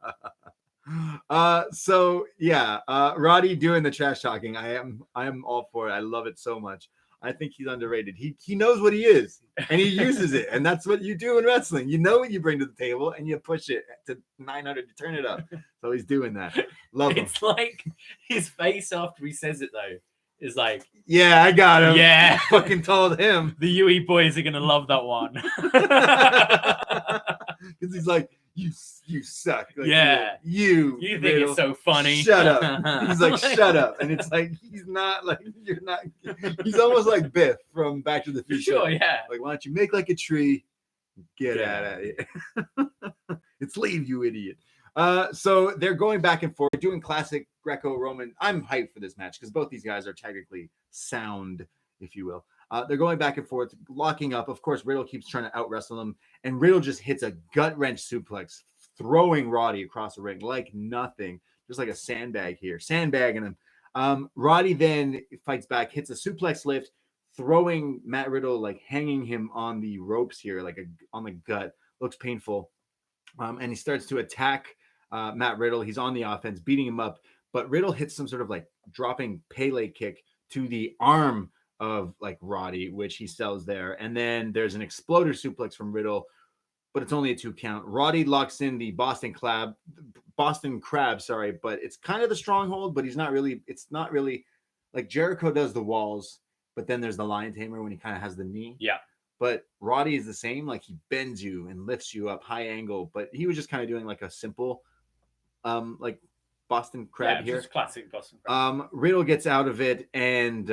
Roddy doing the trash talking. I am all for it. I love it so much. I think he's underrated. He knows what he is, and he uses it, and that's what you do in wrestling. You know what you bring to the table, and you push it to 900 to turn it up. So he's doing that. Love him. It's like his face after he says it though is like, yeah, I got him. Yeah, fucking told him. The UE boys are gonna love that one because he's like, you suck. Like, you think it's so funny. Shut up. He's like, shut up. And it's like, he's not like, you're not. He's almost like Biff from Back to the Future. Sure, yeah. Like, why don't you make like a tree? Get out of here. It's leave, you idiot. So they're going back and forth, doing classic Greco-Roman. I'm hyped for this match because both these guys are technically sound, if you will. They're going back and forth, locking up. Of course, Riddle keeps trying to out-wrestle him, and Riddle just hits a gut-wrench suplex, throwing Roddy across the ring like nothing, just like a sandbag here, sandbagging him. Roddy then fights back, hits a suplex lift, throwing Matt Riddle, like hanging him on the ropes here, like on the gut. Looks painful. And he starts to attack Matt Riddle. He's on the offense, beating him up, but Riddle hits some sort of like dropping Pele kick to the arm of like Roddy, which he sells there. And then there's an exploder suplex from Riddle, but it's only a 2 count. Roddy locks in the Boston Crab, but it's kind of the stronghold, but it's not really like Jericho does the walls, but then there's the Lion Tamer when he kind of has the knee. Yeah. But Roddy is the same, like he bends you and lifts you up high angle, but he was just kind of doing like a simple like Boston Crab here. Just classic Boston Crab. Riddle gets out of it, and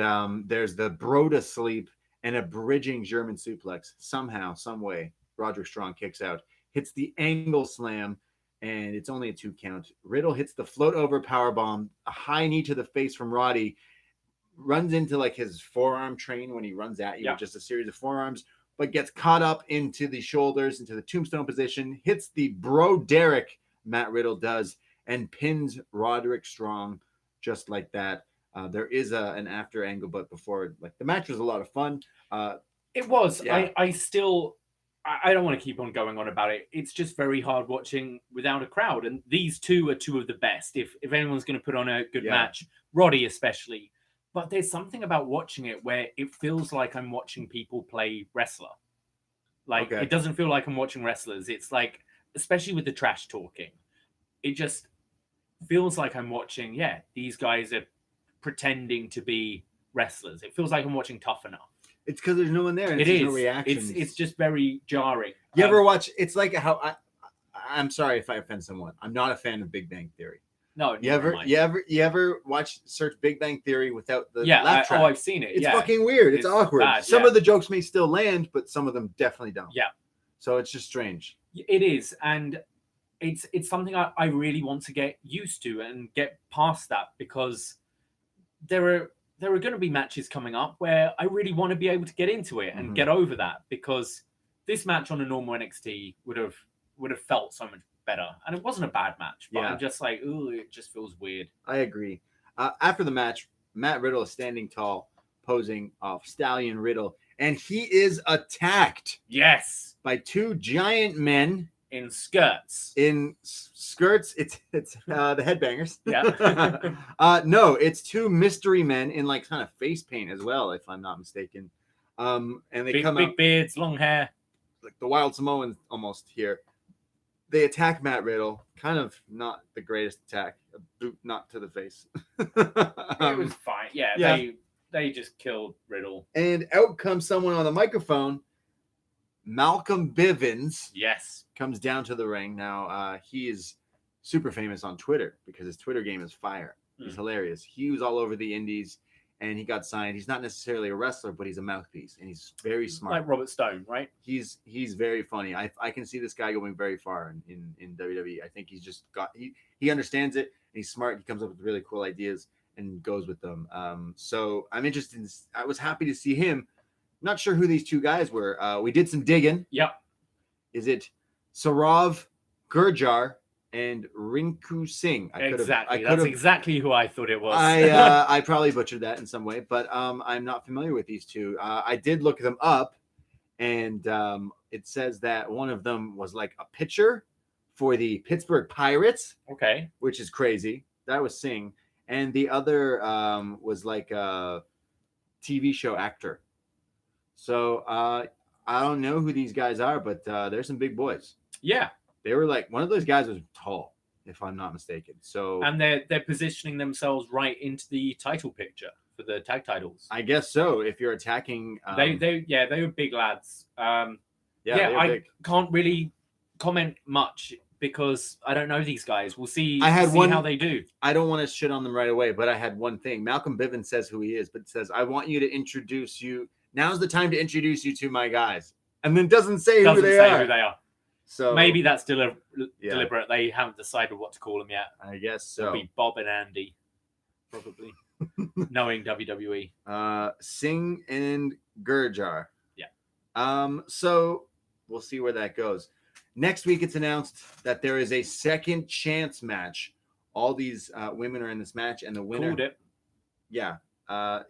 there's the bro to sleep and a bridging German suplex. Somehow, some way, Roderick Strong kicks out, hits the angle slam, and it's only a 2 count. Riddle hits the float over powerbomb, a high knee to the face from Roddy, runs into like his forearm train when he runs at you, with just a series of forearms, but gets caught up into the shoulders, into the tombstone position, hits the bro Derek, Matt Riddle does, and pins Roderick Strong just like that. There is an after angle, but before, like, the match was a lot of fun. It was. Yeah. I don't want to keep on going on about it. It's just very hard watching without a crowd. And these two are two of the best. If anyone's going to put on a good match, Roddy especially. But there's something about watching it where it feels like I'm watching people play wrestler. Like, It doesn't feel like I'm watching wrestlers. It's like, especially with the trash talking, it just feels like I'm watching, these guys are pretending to be wrestlers. It feels like I'm watching Tough Enough. It's because there's no one there. And there's no reactions. It's just very jarring. You ever watch? It's like how I'm sorry if I offend someone. I'm not a fan of Big Bang Theory. No, you ever search Big Bang Theory without the laugh track? I've seen it. It's fucking weird. It's awkward. Bad, some of the jokes may still land, but some of them definitely don't. Yeah. So it's just strange. It is, and it's something I really want to get used to and get past that, because there are going to be matches coming up where I really want to be able to get into it and get over that, because this match on a normal NXT would have felt so much better, and it wasn't a bad match, but I'm just like, ooh, it just feels weird. I agree. After the match, Matt Riddle is standing tall, posing off Stallion Riddle, and he is attacked. Yes, by two giant men in skirts. It's the headbangers. Yeah. No, it's two mystery men in like kind of face paint as well, if I'm not mistaken. And they come big out, beards, long hair, like the Wild Samoans almost here. They attack Matt Riddle. Kind of not the greatest attack. A boot not to the face. It was fine. Yeah. They just killed Riddle. And out comes someone on the microphone. Malcolm Bivens. Yes. Comes down to the ring. Now, he is super famous on Twitter because his Twitter game is fire. He's hilarious. He was all over the indies and he got signed. He's not necessarily a wrestler, but he's a mouthpiece and he's very smart. Like Robert Stone, right? He's very funny. I can see this guy going very far in WWE. I think he's just he understands it and he's smart. He comes up with really cool ideas and goes with them. So I'm interested. I was happy to see him. Not sure who these two guys were. We did some digging. Yep. Is it Saurav Gurjar and Rinku Singh? That's exactly who I thought it was. I probably butchered that in some way, but I'm not familiar with these two. I did look them up, and it says that one of them was like a pitcher for the Pittsburgh Pirates. Okay. Which is crazy. That was Singh. And the other was like a TV show actor. So I don't know who these guys are, but they're some big boys. Yeah. They were like, one of those guys was tall, if I'm not mistaken. So, and they're positioning themselves right into the title picture for the tag titles. I guess so. If you're attacking, they were big lads. I can't really comment much because I don't know these guys. We'll see. How they do. I don't want to shit on them right away, but I had one thing. Malcolm Bivens says who he is, but says, "I want you to introduce you. Now's the time to introduce you to my guys," and then doesn't say who they are. So maybe that's still deliberate. They haven't decided what to call them yet. I guess so. It'll be Bob and Andy, probably. Knowing WWE. Singh and Gurjar. Yeah. So we'll see where that goes. Next week, it's announced that there is a second chance match. All these women are in this match, and the winner. Called it. Yeah.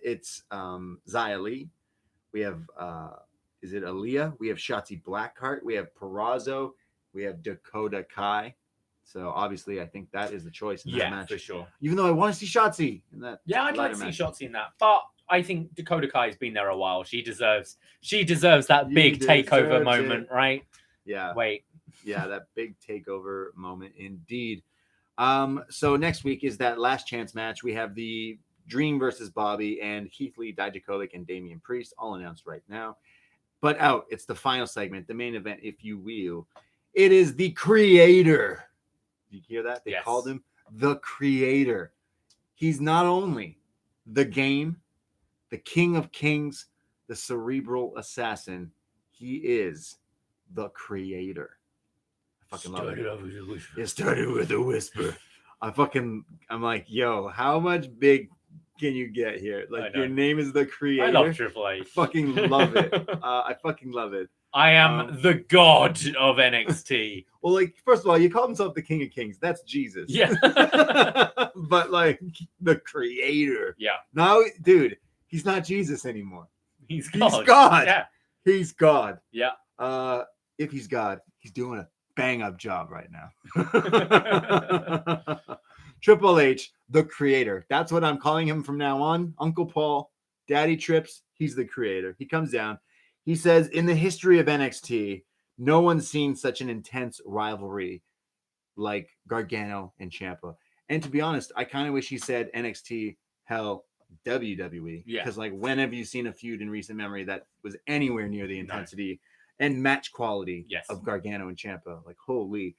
It's Xia Li. We have. Is it Aaliyah? We have Shotzi Blackheart. We have Purrazzo. We have Dakota Kai. So obviously, I think that is the choice in that match. For sure. Even though I want to see Shotzi in that. Yeah, I'd like to see Shotzi in that. But I think Dakota Kai's been there a while. She deserves that big takeover moment, right? Yeah. Wait. Yeah, that big takeover moment indeed. So next week is that last chance match. We have the Dream versus Bobby and Keith Lee, Dijakovic, and Damian Priest all announced right now. But it's the final segment, the main event, if you will. It is the Creator. Did you hear that? They called him the Creator. He's not only the Game, the King of Kings, the Cerebral Assassin. He is the Creator. I fucking love it. It started with a whisper. I'm like, yo, how much big can you get here? Like, your name is the Creator. I love Triple H. I fucking love it. I fucking love it. I am the god of NXT. Well, like, first of all, you call himself the King of Kings. That's Jesus. Yeah. But like the Creator. Yeah. Now, dude, he's not Jesus anymore. He's God. He's God. Yeah. He's God. Yeah. If he's God, he's doing a bang up job right now. Triple H, the Creator. That's what I'm calling him from now on. Uncle Paul, Daddy Trips, he's the Creator. He comes down. He says, in the history of NXT, no one's seen such an intense rivalry like Gargano and Ciampa. And to be honest, I kind of wish he said NXT, hell, WWE. Yeah. Because, like, when have you seen a feud in recent memory that was anywhere near the intensity and match quality of Gargano and Ciampa? Like, holy.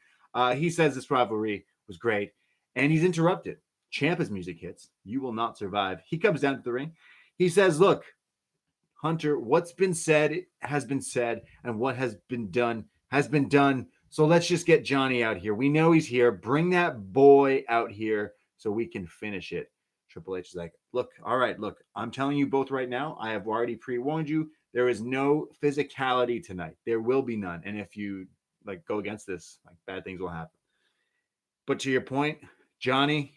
He says this rivalry was great, and he's interrupted. Ciampa's music hits. You will not survive. He comes down to the ring. He says, look, Hunter, what's been said has been said, and what has been done has been done. So let's just get Johnny out here. We know he's here. Bring that boy out here so we can finish it. Triple H is like, look, all right, look, I'm telling you both right now, I have already pre-warned you. There is no physicality tonight. There will be none. And if you like go against this, like bad things will happen. But to your point, Johnny,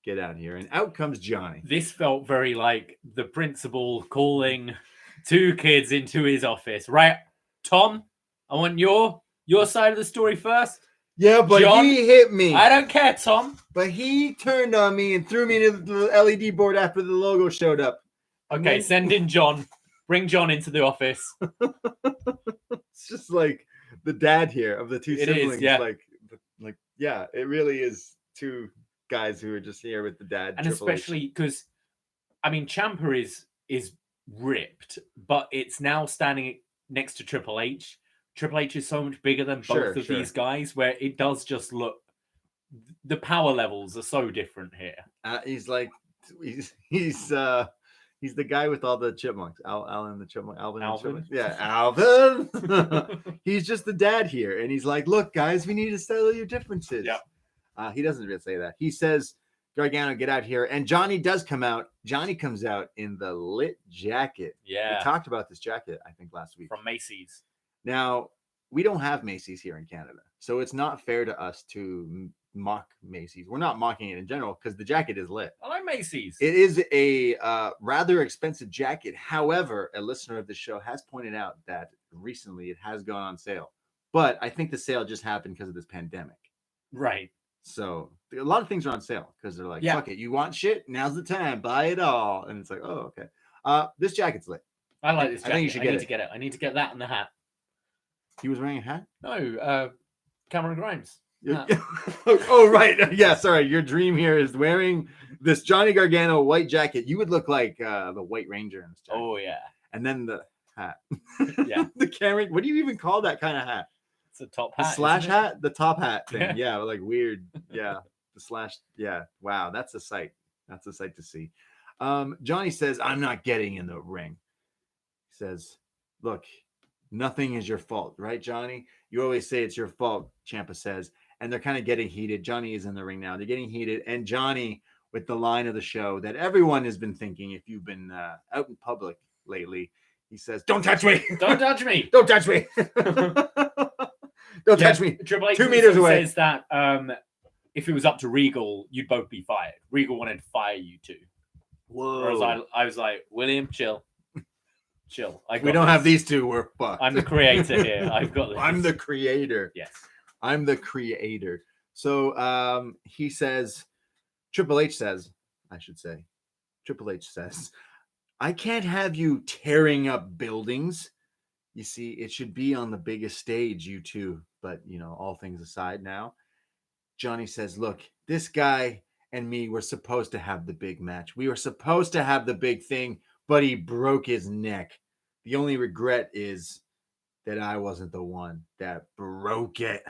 get out here. And out comes Johnny. This felt very like the principal calling two kids into his office. Right, Tom, I want your side of the story first. Yeah, but John, he hit me. I don't care, Tom. But he turned on me and threw me into the LED board after the logo showed up. Okay, send in John. Bring John into the office. It's just like the dad here of the two siblings. Is, yeah. Like, yeah, it really is two guys who are just here with the dad. And especially because, I mean, Ciampa is ripped, but it's now standing next to Triple H. Triple H is so much bigger than both of these guys, where it does just look, the power levels are so different here. He's the guy with all the chipmunks. Alvin the chipmunk. Alvin. The chipmunk. Yeah, Alvin. He's just the dad here, and he's like, "Look, guys, we need to settle your differences." Yeah. He doesn't really say that. He says, "Gargano, get out here," and Johnny does come out. Johnny comes out in the lit jacket. Yeah, we talked about this jacket, I think, last week from Macy's. Now, we don't have Macy's here in Canada, so it's not fair to us to mock Macy's. We're not mocking it in general because the jacket is lit. I like Macy's. It is a rather expensive jacket. However, a listener of the show has pointed out that recently it has gone on sale. But I think the sale just happened because of this pandemic. Right. So a lot of things are on sale because they're like, fuck it. You want shit? Now's the time. Buy it all. And it's like, oh, okay. This jacket's lit. I like this jacket. I think you should need to get it. I need to get that and the hat. He was wearing a hat? No, Cameron Grimes. Oh, right. Yeah, sorry. Your dream here is wearing this Johnny Gargano white jacket. You would look like the White Ranger in this jacket. Oh, yeah. And then the hat. Yeah. The Cameron. What do you even call that kind of hat? It's a top hat. The slash hat? The top hat thing. Yeah, like weird. Yeah. The slash. Yeah. Wow. That's a sight. That's a sight to see. Johnny says, I'm not getting in the ring. He says, look, nothing is your fault, right, Johnny? You always say it's your fault, Ciampa says. And they're kind of getting heated. Johnny is in the ring now. They're getting heated. And Johnny, with the line of the show that everyone has been thinking, if you've been out in public lately, he says, don't touch me. Don't touch me. Don't touch me. Don't touch me. Triple H 2 meters away. Says that if it was up to Regal, you'd both be fired. Regal wanted to fire you too. Whoa. Whereas I was like, William, chill. Chill. We don't have these two. We're fucked. I'm the creator here. I've got this. I'm the creator. Yes. I'm the creator. So he says, Triple H says, I can't have you tearing up buildings. You see, it should be on the biggest stage, you two. But, you know, all things aside now, Johnny says, look, this guy and me were supposed to have the big match. We were supposed to have the big thing, but he broke his neck. The only regret is that I wasn't the one that broke it.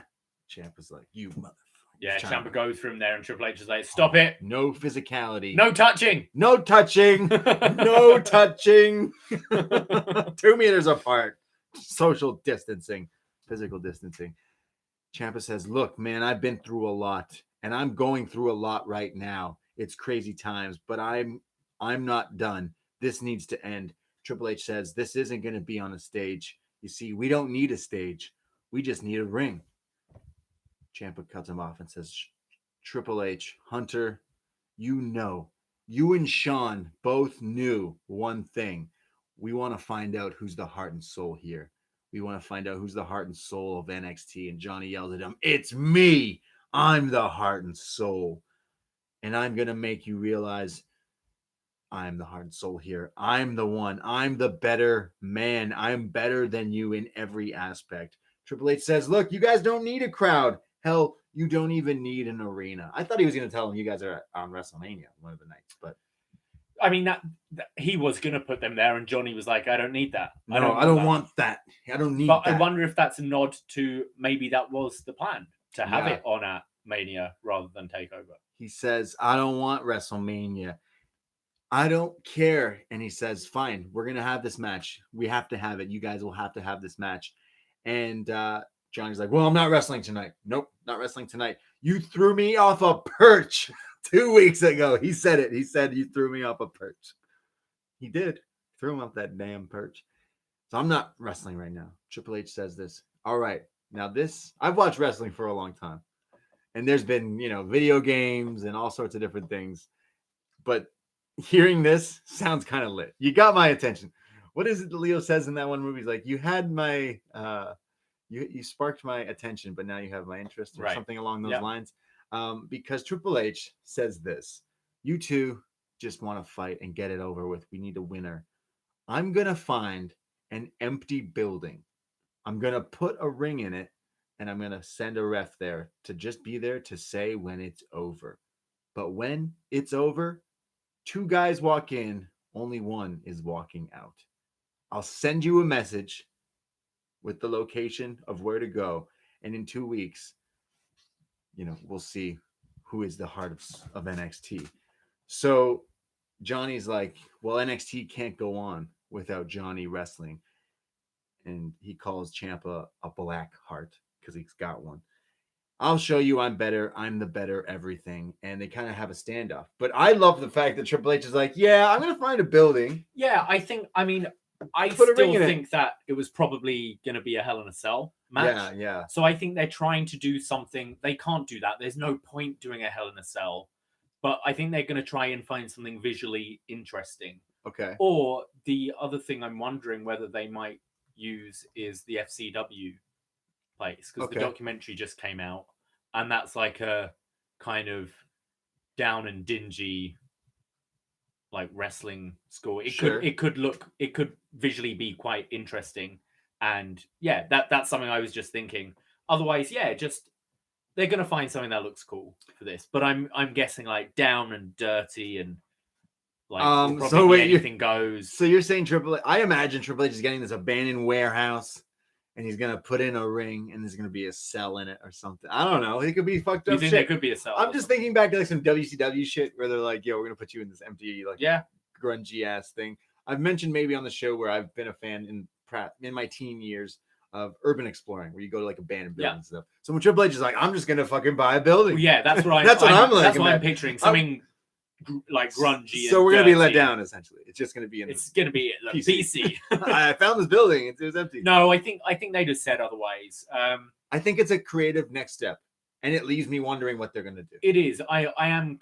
Ciampa's like, you motherfucker. Yeah, Ciampa goes from there and Triple H is like, stop it. No physicality. No touching. No touching. No touching. 2 meters apart. Social distancing. Physical distancing. Ciampa says, look, man, I've been through a lot. And I'm going through a lot right now. It's crazy times. But I'm not done. This needs to end. Triple H says, this isn't going to be on a stage. You see, we don't need a stage. We just need a ring. Ciampa cuts him off and says, Triple H, Hunter, you and Sean both knew one thing. We want to find out who's the heart and soul here. We want to find out who's the heart and soul of NXT. And Johnny yells at him, it's me. I'm the heart and soul. And I'm going to make you realize I'm the heart and soul here. I'm the one. I'm the better man. I'm better than you in every aspect. Triple H says, look, you guys don't need a crowd. Hell, You don't even need an arena. I thought he was going to tell them you guys are on WrestleMania one of the nights, but I mean that he was going to put them there, and Johnny was like, "I don't need that. no, I don't want that. I don't need But that." I wonder if that's a nod to maybe that was the plan to have Yeah. it on at Mania rather than Takeover. He says, "I don't want WrestleMania. I don't care." And he says, "Fine, we're gonna have this match. We have to have it. You guys will have to have this match." And Johnny's like, "Well, I'm not wrestling tonight. Nope, not wrestling tonight. You threw me off a perch 2 weeks ago." He said it. He said, "You threw me off a perch." He did. Threw him off that damn perch. So I'm not wrestling right now. Triple H says this. All right. Now this, I've watched wrestling for a long time. And there's been, video games and all sorts of different things. But hearing this sounds kind of lit. You got my attention. What is it that Leo says in that one movie? He's like, you had my you sparked my attention, but now you have my interest, or Right. something along those lines. Because Triple H says this. You two just want to fight and get it over with. We need a winner. I'm gonna find an empty building. I'm gonna put a ring in it, and I'm gonna send a ref there to just be there to say when it's over. But when it's over, 2 guys walk in, only one is walking out. I'll send you a message with the location of where to go, and in 2 weeks, we'll see who is the heart of NXT. So Johnny's like, well, NXT can't go on without Johnny wrestling. And he calls Ciampa a black heart because he's got one. I'll show you I'm better. I'm the better everything. And they kind of have a standoff. But I love the fact that Triple H is like, yeah, I'm going to find a building. Yeah, I still think that it was probably going to be a Hell in a Cell match. Yeah. So I think they're trying to do something. They can't do that. There's no point doing a Hell in a Cell. But I think they're going to try and find something visually interesting. Okay. Or the other thing I'm wondering whether they might use is the FCW place, because the documentary just came out, and that's like a kind of down and dingy like wrestling school. It could visually be quite interesting, and yeah, that's something I was just thinking. Otherwise, yeah, just they're gonna find something that looks cool for this. But I'm guessing like down and dirty and like anything goes. So you're saying Triple H? I imagine Triple H is getting this abandoned warehouse, and he's gonna put in a ring, and there's gonna be a cell in it or something. I don't know. It could be fucked up. You think there could be a cell? I'm just thinking back to like some WCW shit where they're like, "Yo, we're gonna put you in this empty grungy ass thing." I've mentioned maybe on the show where I've been a fan in my teen years of urban exploring, where you go to like abandoned buildings and stuff. So when Triple H is like, "I'm just gonna fucking buy a building," well, yeah, that's what I'm. That's what I'm like. That's what I'm picturing. Something like grungy. So we're gonna be let down essentially. It's just gonna be it's gonna be PC. I found this building. It was empty. No, I think they just said otherwise. I think it's a creative next step, and it leaves me wondering what they're gonna do. It is. I am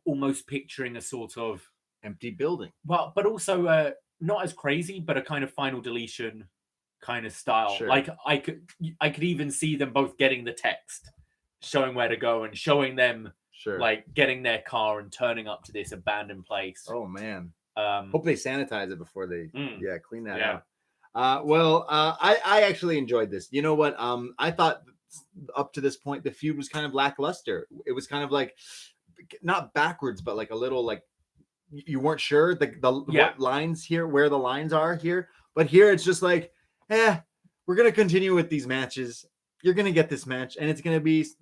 almost picturing a sort of empty building. Well, but also not as crazy, but a kind of Final Deletion kind of style. Sure. Like I could even see them both getting the text, showing where to go, and showing them like getting their car and turning up to this abandoned place. Oh man. Hope they sanitize it before they clean that out. I actually enjoyed this. You know what? I thought up to this point the feud was kind of lackluster. It was kind of like not backwards, but like a little like you weren't sure what lines here, where the lines are here. But here it's just like, we're gonna continue with these matches. You're gonna get this match, and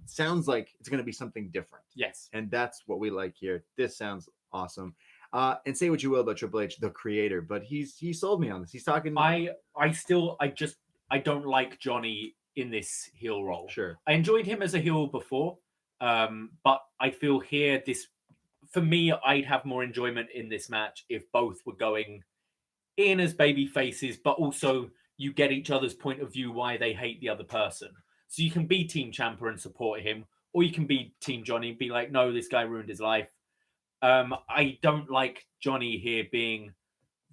sounds like it's gonna be something different. Yes, and that's what we like here. This sounds awesome. And say what you will about Triple H, the creator, but he sold me on this. He's talking. I don't like Johnny in this heel role. Sure, I enjoyed him as a heel before, but I feel here for me, I'd have more enjoyment in this match if both were going in as baby faces, but also you get each other's point of view why they hate the other person. So you can be Team Ciampa and support him, or you can be Team Johnny and be like, no, this guy ruined his life. I don't like Johnny here being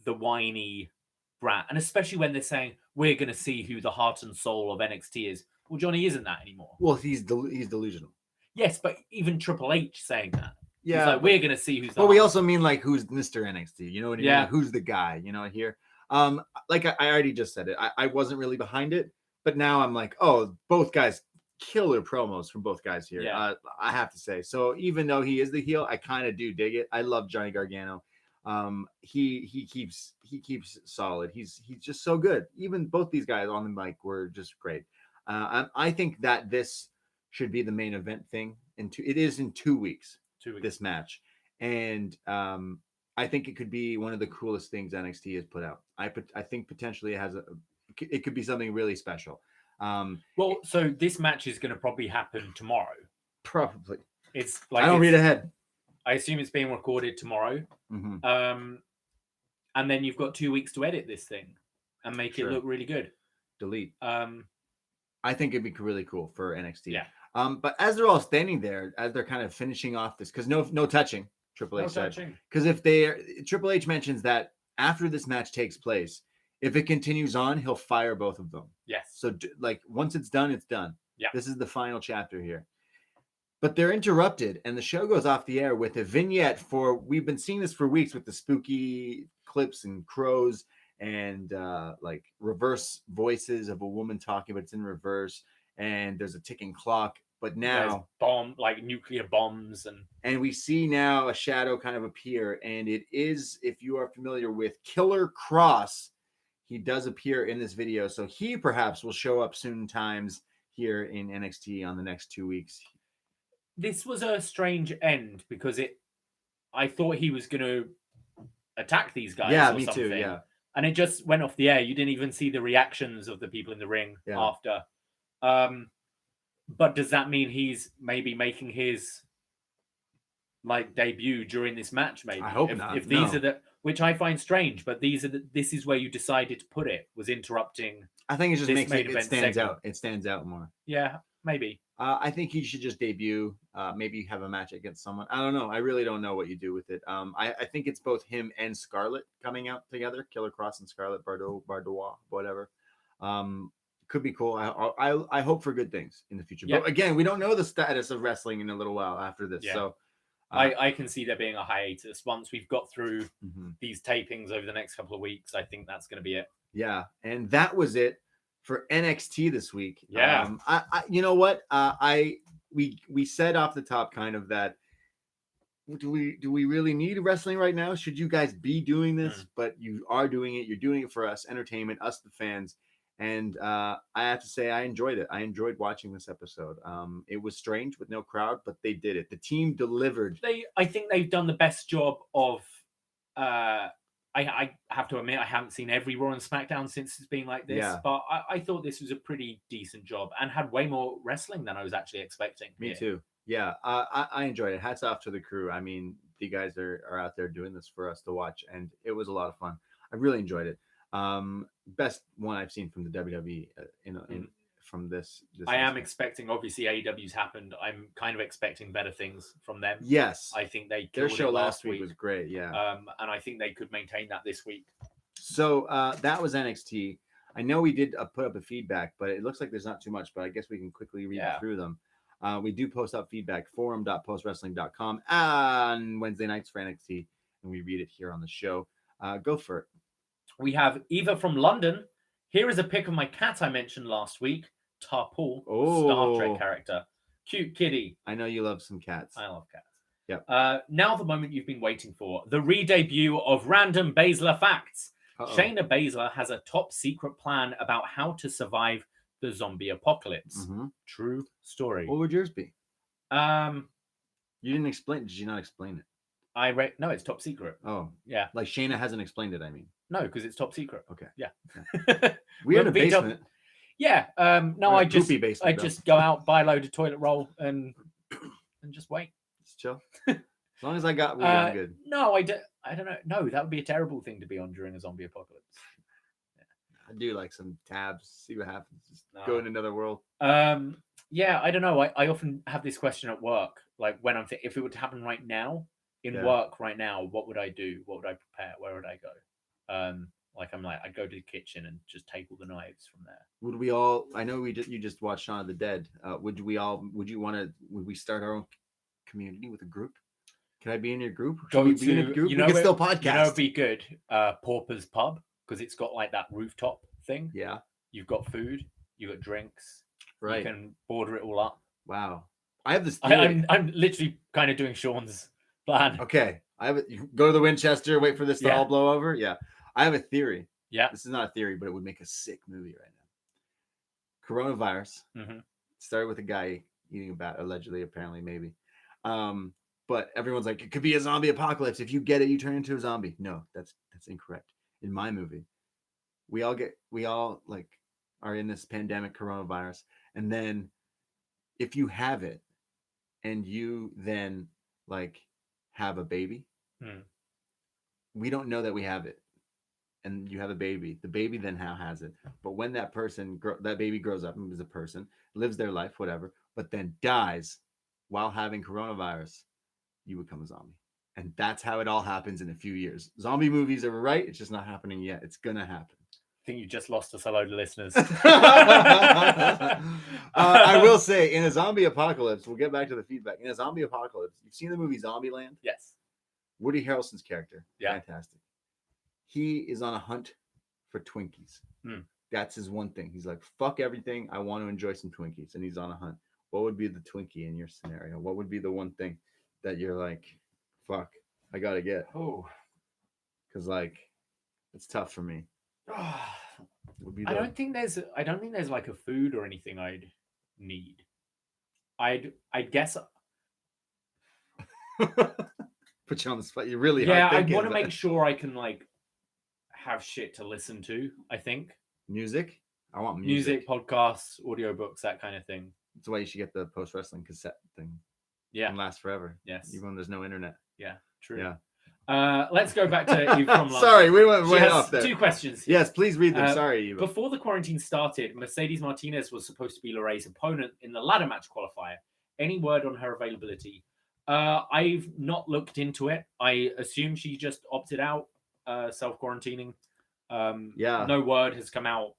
the whiny brat, and especially when they're saying we're going to see who the heart and soul of NXT is. Well, Johnny isn't that anymore. Well, he's delusional. Yes, but even Triple H saying that. Yeah, he's like, we're going to see who's. But we also mean like who's Mr. NXT. You know what I mean? Yeah. Like, who's the guy? You know here. Like I already just said it. I wasn't really behind it, but now I'm like, oh, both guys killer promos from both guys here. Yeah. I have to say. So even though he is the heel, I kind of do dig it. I love Johnny Gargano. He keeps solid. He's just so good. Even both these guys on the mic were just great. I think that this should be the main event thing. It is in 2 weeks. 2 weeks. This match, and I think it could be one of the coolest things NXT has put out. I think potentially it could be something really special. So this match is going to probably happen tomorrow. Probably. It's like I don't read ahead. I assume it's being recorded tomorrow. Mm-hmm. And then you've got 2 weeks to edit this thing and make Sure. it look really good. Delete. I think it'd be really cool for NXT. Yeah. But as they're all standing there, as they're kind of finishing off this, because no touching, Triple H said. Because Triple H mentions that after this match takes place, if it continues on, he'll fire both of them. Yes. So like once it's done, it's done. Yeah. This is the final chapter here. But they're interrupted, and the show goes off the air with a vignette we've been seeing this for weeks with the spooky clips and crows and like reverse voices of a woman talking, but it's in reverse, and there's a ticking clock. But now like nuclear bombs, and we see now a shadow kind of appear, and it is, if you are familiar with Killer Cross, he does appear in this video, so he perhaps will show up soon times here in NXT on the next 2 weeks. This was a strange end because I thought he was going to attack these guys. Yeah, or me something. too. Yeah, and it just went off the air. You didn't even see the reactions of the people in the ring after. But does that mean he's maybe making his like debut during this match? Maybe I hope not. If these are which I find strange, but this is where you decided to put it, was interrupting. I think it just makes it stands segment. out. It stands out more. Yeah, maybe. I think he should just debut. Maybe have a match against someone. I don't know. I really don't know what you do with it. I think it's both him and Scarlett coming out together. Killer Cross and Scarlett Bardois, whatever. Could be cool. I hope for good things in the future. Yep. But again, we don't know the status of wrestling in a little while after this. Yeah. So I can see there being a hiatus once we've got through these tapings over the next couple of weeks. I think that's going to be it. Yeah, and that was it for NXT this week. Yeah. I you know what? We said off the top kind of that. Do we really need wrestling right now? Should you guys be doing this? But you are doing it. You're doing it for us, entertainment, us the fans. And I have to say, I enjoyed it. I enjoyed watching this episode. It was strange with no crowd, but they did it. The team delivered. I think they've done the best job of. I have to admit, I haven't seen every Raw and SmackDown since it's been like this, but I thought this was a pretty decent job and had way more wrestling than I was actually expecting. Me too. Yeah, I enjoyed it. Hats off to the crew. I mean, the guys are out there doing this for us to watch, and it was a lot of fun. I really enjoyed it. Best one I've seen from the WWE from this. I am expecting, obviously AEW's happened. I'm kind of expecting better things from them. Yes, I think their show last week was great. Yeah, and I think they could maintain that this week. So that was NXT. I know we did put up a feedback, but it looks like there's not too much. But I guess we can quickly read through them. We do post up feedback, forum.postwrestling.com on Wednesday nights for NXT, and we read it here on the show. Go for it. We have Eva from London. Here is a pic of my cat I mentioned last week, Tarpool, Star Trek character. Cute kitty. I know you love some cats. I love cats. Yep. Now the moment you've been waiting for, the re-debut of Random Baszler Facts. Shayna Baszler has a top secret plan about how to survive the zombie apocalypse. True story. What would yours be? You didn't explain. Did you not explain it? No, it's top secret. Oh, yeah. Like Shayna hasn't explained it. I mean, no, because it's top secret. Okay. Yeah. We have a basement. Yeah. No, I just go out, buy a load of toilet roll, and just wait. Just chill. As long as I got weed, I'm good. No, I don't know. No, that would be a terrible thing to be on during a zombie apocalypse. I do like some tabs. See what happens. Just go in another world. Yeah, I don't know. I often have this question at work, like when I'm if it would happen right now in work right now, what would I do? What would I prepare? Where would I go? I'd go to the kitchen and just take all the knives from there. Would we all? I know you just watched Shaun of the Dead. Would we start our own community with a group? Can I be in your group? Go we to be in a group? You know, we can still podcast. You know, it'd be good. Pauper's Pub, because it's got like that rooftop thing. Yeah. You've got food. You've got drinks. Right. You can border it all up. Wow. I have this theory. I'm literally kind of doing Sean's plan. Okay. You go to the Winchester, wait for this to all blow over. Yeah. I have a theory. Yeah. This is not a theory, but it would make a sick movie right now. Coronavirus. Started with a guy eating a bat, allegedly, apparently, maybe. But everyone's like, it could be a zombie apocalypse. If you get it, you turn into a zombie. No, that's incorrect. In my movie, we all like are in this pandemic coronavirus, and then if you have it and you then like have a baby, we don't know that we have it, and you have a baby. The baby then now has it, but when that baby grows up and is a person, lives their life, whatever, but then dies while having coronavirus, you become a zombie. And that's how it all happens in a few years. Zombie movies are right. It's just not happening yet. It's going to happen. I think you just lost us a load of listeners. I will say, in a zombie apocalypse, we'll get back to the feedback. In a zombie apocalypse, you've seen the movie Zombieland? Yes. Woody Harrelson's character. Yeah. Fantastic. He is on a hunt for Twinkies. That's his one thing. He's like, fuck everything. I want to enjoy some Twinkies. And he's on a hunt. What would be the Twinkie in your scenario? What would be the one thing that you're like, fuck, I got to get? Oh. Because, like, it's tough for me. I don't think there's like a food or anything I'd need. I'd guess put you on the spot. You're really hard. I want to make sure I can like have shit to listen to. I think music. I want music, podcasts, audiobooks, that kind of thing. That's why you should get the post wrestling cassette thing. Yeah, it can last forever. Yes, even when there's no internet. Yeah, true. Yeah. Let's go back to Eve from London. Sorry, we went way off there. 2 questions. Yes, please read them. Sorry, Eva. Before the quarantine started, Mercedes Martinez was supposed to be Lorraine's opponent in the ladder match qualifier. Any word on her availability? I've not looked into it. I assume she just opted out, self-quarantining. No word has come out.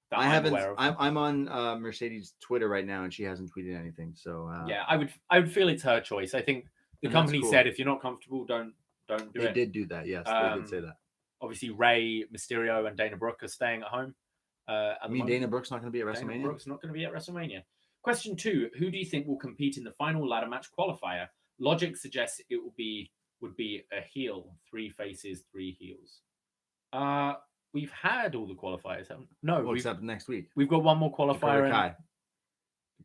That I haven't. I'm on Mercedes' Twitter right now, and she hasn't tweeted anything. So yeah, I would feel it's her choice. I think. The company said, if you're not comfortable, don't do it. They did do that, yes. They did say that. Obviously, Ray, Mysterio, and Dana Brooke are staying at home. Dana Brooke's not going to be at WrestleMania? Dana Brooke's not going to be at WrestleMania. Question 2. Who do you think will compete in the final ladder match qualifier? Logic suggests it would be a heel. 3 faces, 3 heels. We've had all the qualifiers, haven't we? No. Except next week. We've got one more qualifier.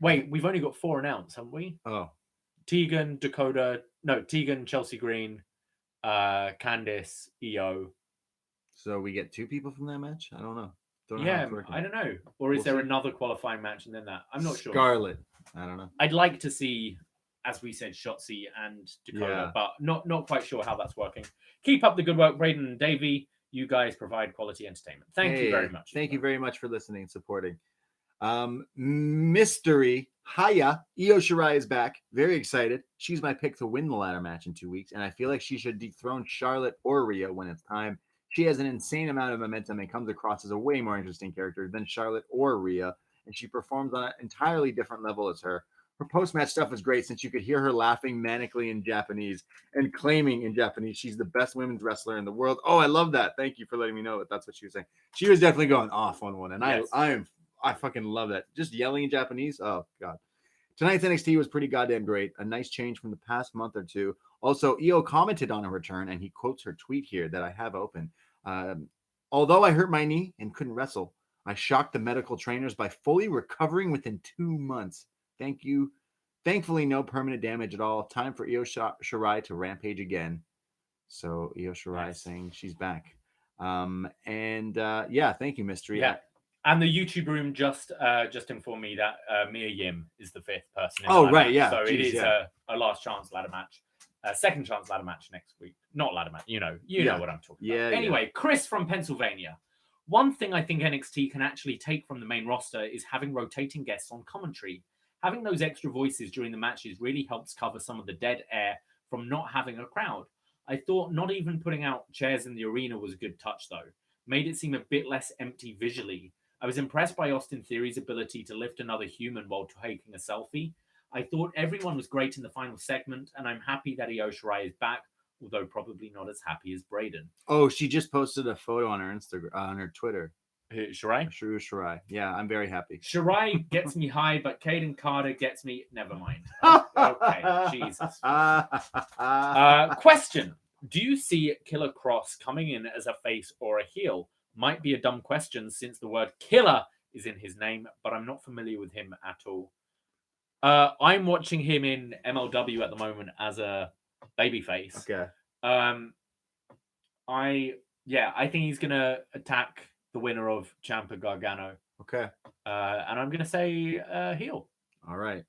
Wait, we've only got 4 announced, haven't we? Oh. Tegan, Chelsea Green, Candice, Io. So we get 2 people from that match? I don't know. I don't know. Or is there another qualifying match and then that? I'm not sure. Scarlett. I don't know. I'd like to see, as we said, Shotzi and Dakota, but not quite sure how that's working. Keep up the good work, Braden and Davie. You guys provide quality entertainment. Thank you very much. Thank you very much for listening and supporting. Mystery Haya Io Shirai is back. Very excited. She's my pick to win the ladder match in 2 weeks, and I feel like she should dethrone Charlotte or Rhea when it's time. She has an insane amount of momentum and comes across as a way more interesting character than Charlotte or Rhea, and she performs on an entirely different level as her. Her post-match stuff is great since you could hear her laughing manically in Japanese and claiming in Japanese she's the best women's wrestler in the world. Oh, I love that. Thank you for letting me know that that's what she was saying. She was definitely going off on one, and yes. I fucking love that. Just yelling in Japanese. Oh, God. Tonight's NXT was pretty goddamn great. A nice change from the past month or two. Also, Io commented on her return, and he quotes her tweet here that I have open. Although I hurt my knee and couldn't wrestle, I shocked the medical trainers by fully recovering within 2 months. Thank you. Thankfully, no permanent damage at all. Time for Io Shirai to rampage again. So, Io Shirai saying she's back. Thank you, Mystery. Yeah. And the YouTube room just informed me that Mia Yim is the 5th person. Match. Yeah. So it is a last chance ladder match, second chance ladder match next week. Not ladder match, you know what I'm talking about. Anyway, Chris from Pennsylvania. One thing I think NXT can actually take from the main roster is having rotating guests on commentary. Having those extra voices during the matches really helps cover some of the dead air from not having a crowd. I thought not even putting out chairs in the arena was a good touch, though. Made it seem a bit less empty visually. I was impressed by Austin Theory's ability to lift another human while taking a selfie. I thought everyone was great in the final segment, and I'm happy that Io Shirai is back, although probably not as happy as Braden. Oh, she just posted a photo on her Instagram, on her Twitter. Shirai. Io Shirai. Yeah, I'm very happy. Shirai gets me high, but Caden Carter gets me. Never mind. Okay, Jesus. Question: do you see Killer Cross coming in as a face or a heel? Might be a dumb question since the word killer is in his name, but I'm not familiar with him at all. I'm watching him in MLW at the moment as a babyface. Okay. I think he's gonna attack the winner of Ciampa Gargano. Okay. And I'm gonna say heel. All right.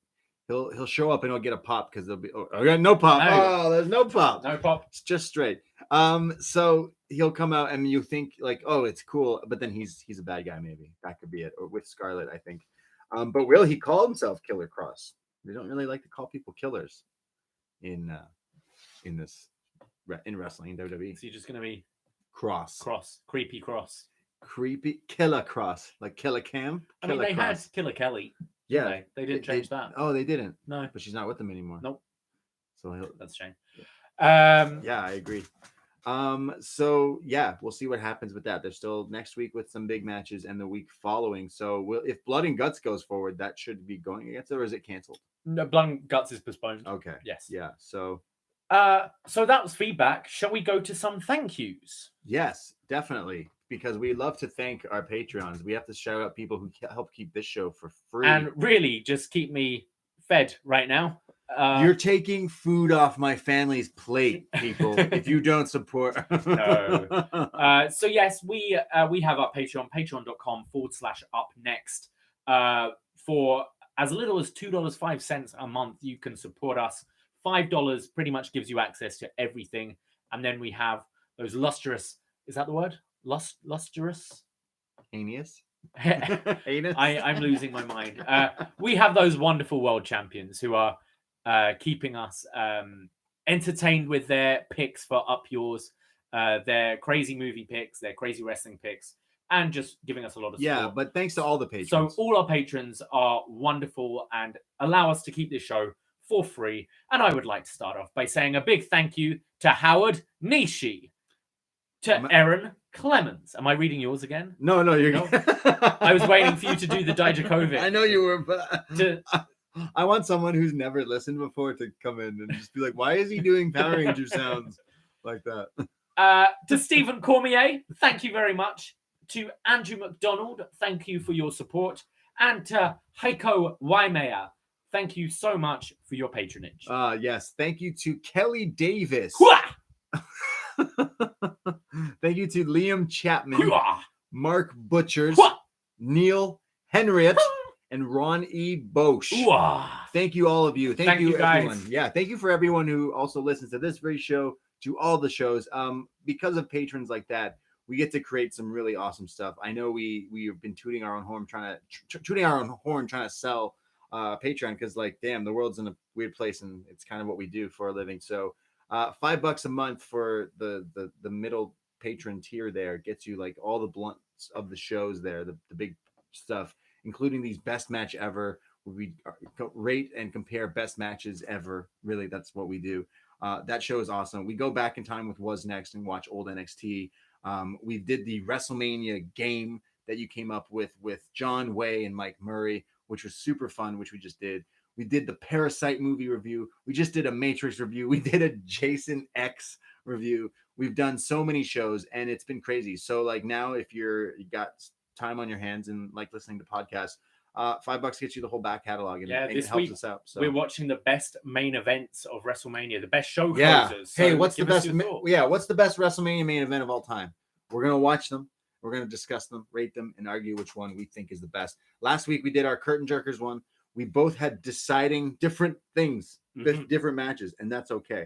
He'll show up and he'll get a pop because there'll be no pop. No. Oh, there's no pop. No pop. It's just straight. So he'll come out and you think like, oh, it's cool, but then he's a bad guy. Maybe that could be it. Or with Scarlett, I think. But will he call himself Killer Cross? They don't really like to call people killers in wrestling in WWE. So you're just gonna be creepy cross, Killer Cross, like Killer Cam. I mean, they had Killer Kelly. Yeah, they didn't change that. Oh, they didn't. No, but she's not with them anymore. Nope. So that's a shame. Yeah, I agree. So yeah, we'll see what happens with that. They're still next week with some big matches and the week following. So if Blood and Guts goes forward, that should be going against it, or is it canceled? No, Blood and Guts is postponed. Okay. Yes. Yeah. So that was feedback. Shall we go to some thank yous? Yes, definitely. Because we love to thank our Patreons. We have to shout out people who help keep this show for free. And really just keep me fed right now. You're taking food off my family's plate, people, if you don't support. No. So yes, we have our Patreon, patreon.com/upNXT. For as little as $2.05 a month, you can support us. $5 pretty much gives you access to everything. And then we have those lustrous, is that the word? Lustrous? Heinous? Heinous? I'm losing my mind. We have those wonderful world champions who are keeping us entertained with their picks for Up Yours, their crazy movie picks, their crazy wrestling picks, and just giving us a lot of support. Yeah, but thanks to all the patrons. So all our patrons are wonderful and allow us to keep this show for free. And I would like to start off by saying a big thank you to Howard Nishi, to Aaron Clemens. Am I reading yours again? No, you're no. I was waiting for you to do the Dijakovic. I know you were, but I want someone who's never listened before to come in and just be like, why is he doing Power Ranger sounds like that? To Stephen Cormier, thank you very much. To Andrew McDonald, thank you for your support. And to Heiko Waimea, thank you so much for your patronage. Yes, thank you to Kelly Davis. Thank you to Liam Chapman, Mark Butchers, Neil Henriette, and Ron E. Bosch. Thank you, all of you. Thank you, guys. Everyone. Yeah, thank you for everyone who also listens to this very show, to all the shows. Because of patrons like that, we get to create some really awesome stuff. I know we have been tooting our own horn, trying to sell Patreon, because like, damn, the world's in a weird place, and it's kind of what we do for a living. So $5 a month for the middle patron tier there gets you like all the blunts of the shows there, the big stuff, including these best match ever. We rate and compare best matches ever. Really, that's what we do. That show is awesome. We go back in time with What's Next and watch old NXT. We did the WrestleMania game that you came up with John Way and Mike Murray, which was super fun, which we just did. We did the Parasite movie review. We just did a Matrix review. We did a Jason X review. We've done so many shows, and it's been crazy. So like now, if you got time on your hands and like listening to podcasts, $5 gets you the whole back catalog, and it helps us out. So we're watching the best main events of WrestleMania, the best show closers. So hey, what's the best? What's the best WrestleMania main event of all time? We're gonna watch them. We're gonna discuss them, rate them, and argue which one we think is the best. Last week we did our Curtain Jerkers one. We both had deciding different things, different matches, and that's okay.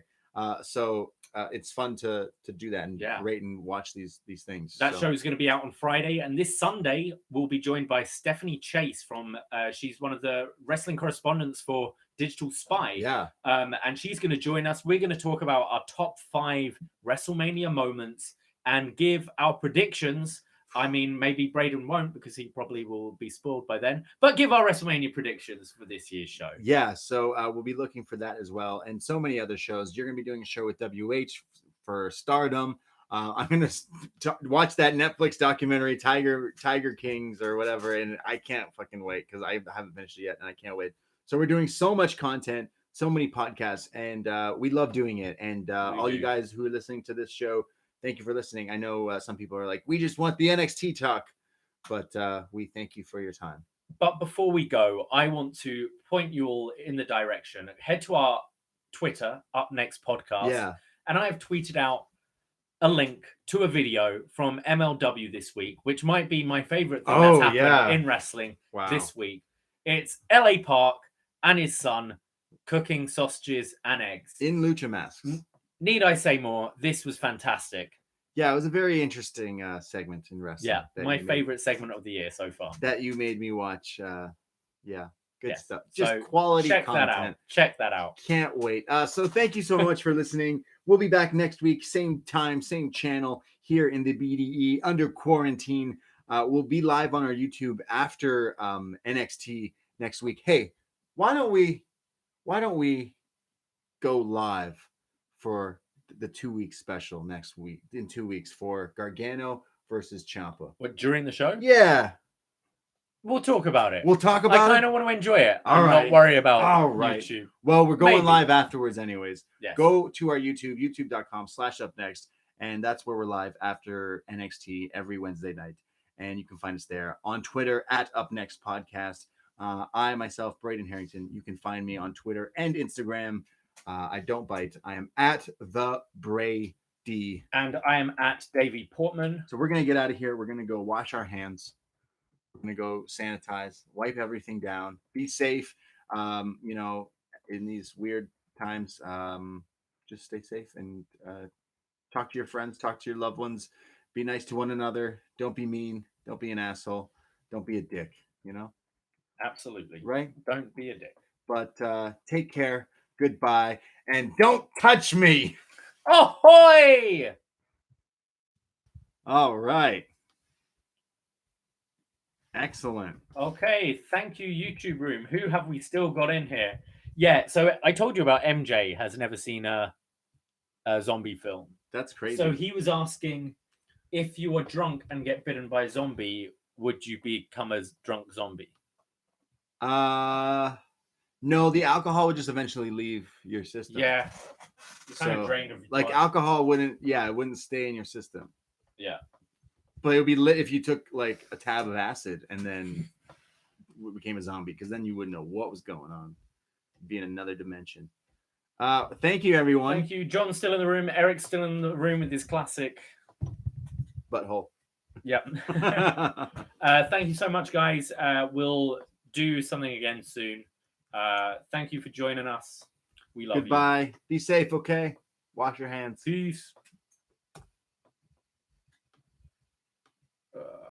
So it's fun to do that and rate and watch these things. That show is going to be out on Friday, and this Sunday we'll be joined by Stephanie Chase from. She's one of the wrestling correspondents for Digital Spy. Yeah. And she's going to join us. We're going to talk about our top 5 WrestleMania moments and give our predictions. I mean, maybe Braden won't, because he probably will be spoiled by then. But give our WrestleMania predictions for this year's show. Yeah, so we'll be looking for that as well. And so many other shows. You're going to be doing a show with WH for Stardom. I'm gonna watch that Netflix documentary, Tiger Kings or whatever, and I can't fucking wait because I haven't finished it yet, and I can't wait. So we're doing so much content, so many podcasts, and we love doing it. And all you guys who are listening to this show, thank you for listening. I know some people are like, we just want the NXT talk, but we thank you for your time. But before we go, I want to point you all in the direction. Head to our Twitter, upNXT Podcast. Yeah. And I have tweeted out a link to a video from MLW this week, which might be my favorite thing that's happened in wrestling this week. It's LA Park and his son cooking sausages and eggs. In lucha masks. Need I say more? This was fantastic. Yeah, it was a very interesting segment in wrestling. Yeah, my favorite segment of the year so far. That you made me watch. Yeah, good stuff. Just so quality check content. Check that out. Can't wait. So thank you so much for listening. We'll be back next week, same time, same channel here in the BDE under quarantine. We'll be live on our YouTube after NXT next week. Hey, why don't we go live for the 2-week special next week, in 2 weeks, for Gargano versus Ciampa? What, during the show? Yeah. We'll talk about it. We'll talk about it. I kind of want to enjoy it. All I'm right. not worried about YouTube. Well, we're going live afterwards anyways. Yes. Go to our YouTube, youtube.com/upnext, and that's where we're live after NXT every Wednesday night. And you can find us there on Twitter at upNXT Podcast. I, myself, Braden Herrington. You can find me on Twitter and Instagram. I don't bite. I am at the Brady. And I am at Davie Portman. So we're going to get out of here. We're going to go wash our hands. We're going to go sanitize, wipe everything down, be safe. In these weird times, just stay safe and talk to your friends, talk to your loved ones. Be nice to one another. Don't be mean. Don't be an asshole. Don't be a dick, Absolutely. Right? Don't be a dick. But take care. Goodbye. And don't touch me. Ahoy! All right. Excellent. Okay. Thank you, YouTube room. Who have we still got in here? Yeah. So I told you about MJ has never seen a zombie film. That's crazy. So he was asking, if you were drunk and get bitten by a zombie, would you become a drunk zombie? No, the alcohol would just eventually leave your system. Yeah. Kind of drained of like blood. Alcohol wouldn't stay in your system. Yeah. But it would be lit if you took like a tab of acid and then became a zombie, because then you wouldn't know what was going on. It'd be in another dimension. Thank you, everyone. Thank you. John's still in the room. Eric's still in the room with his classic butthole. Yep. Thank you so much, guys. We'll do something again soon. Thank you for joining us. We love you. Goodbye. Be safe, okay? Wash your hands. Peace.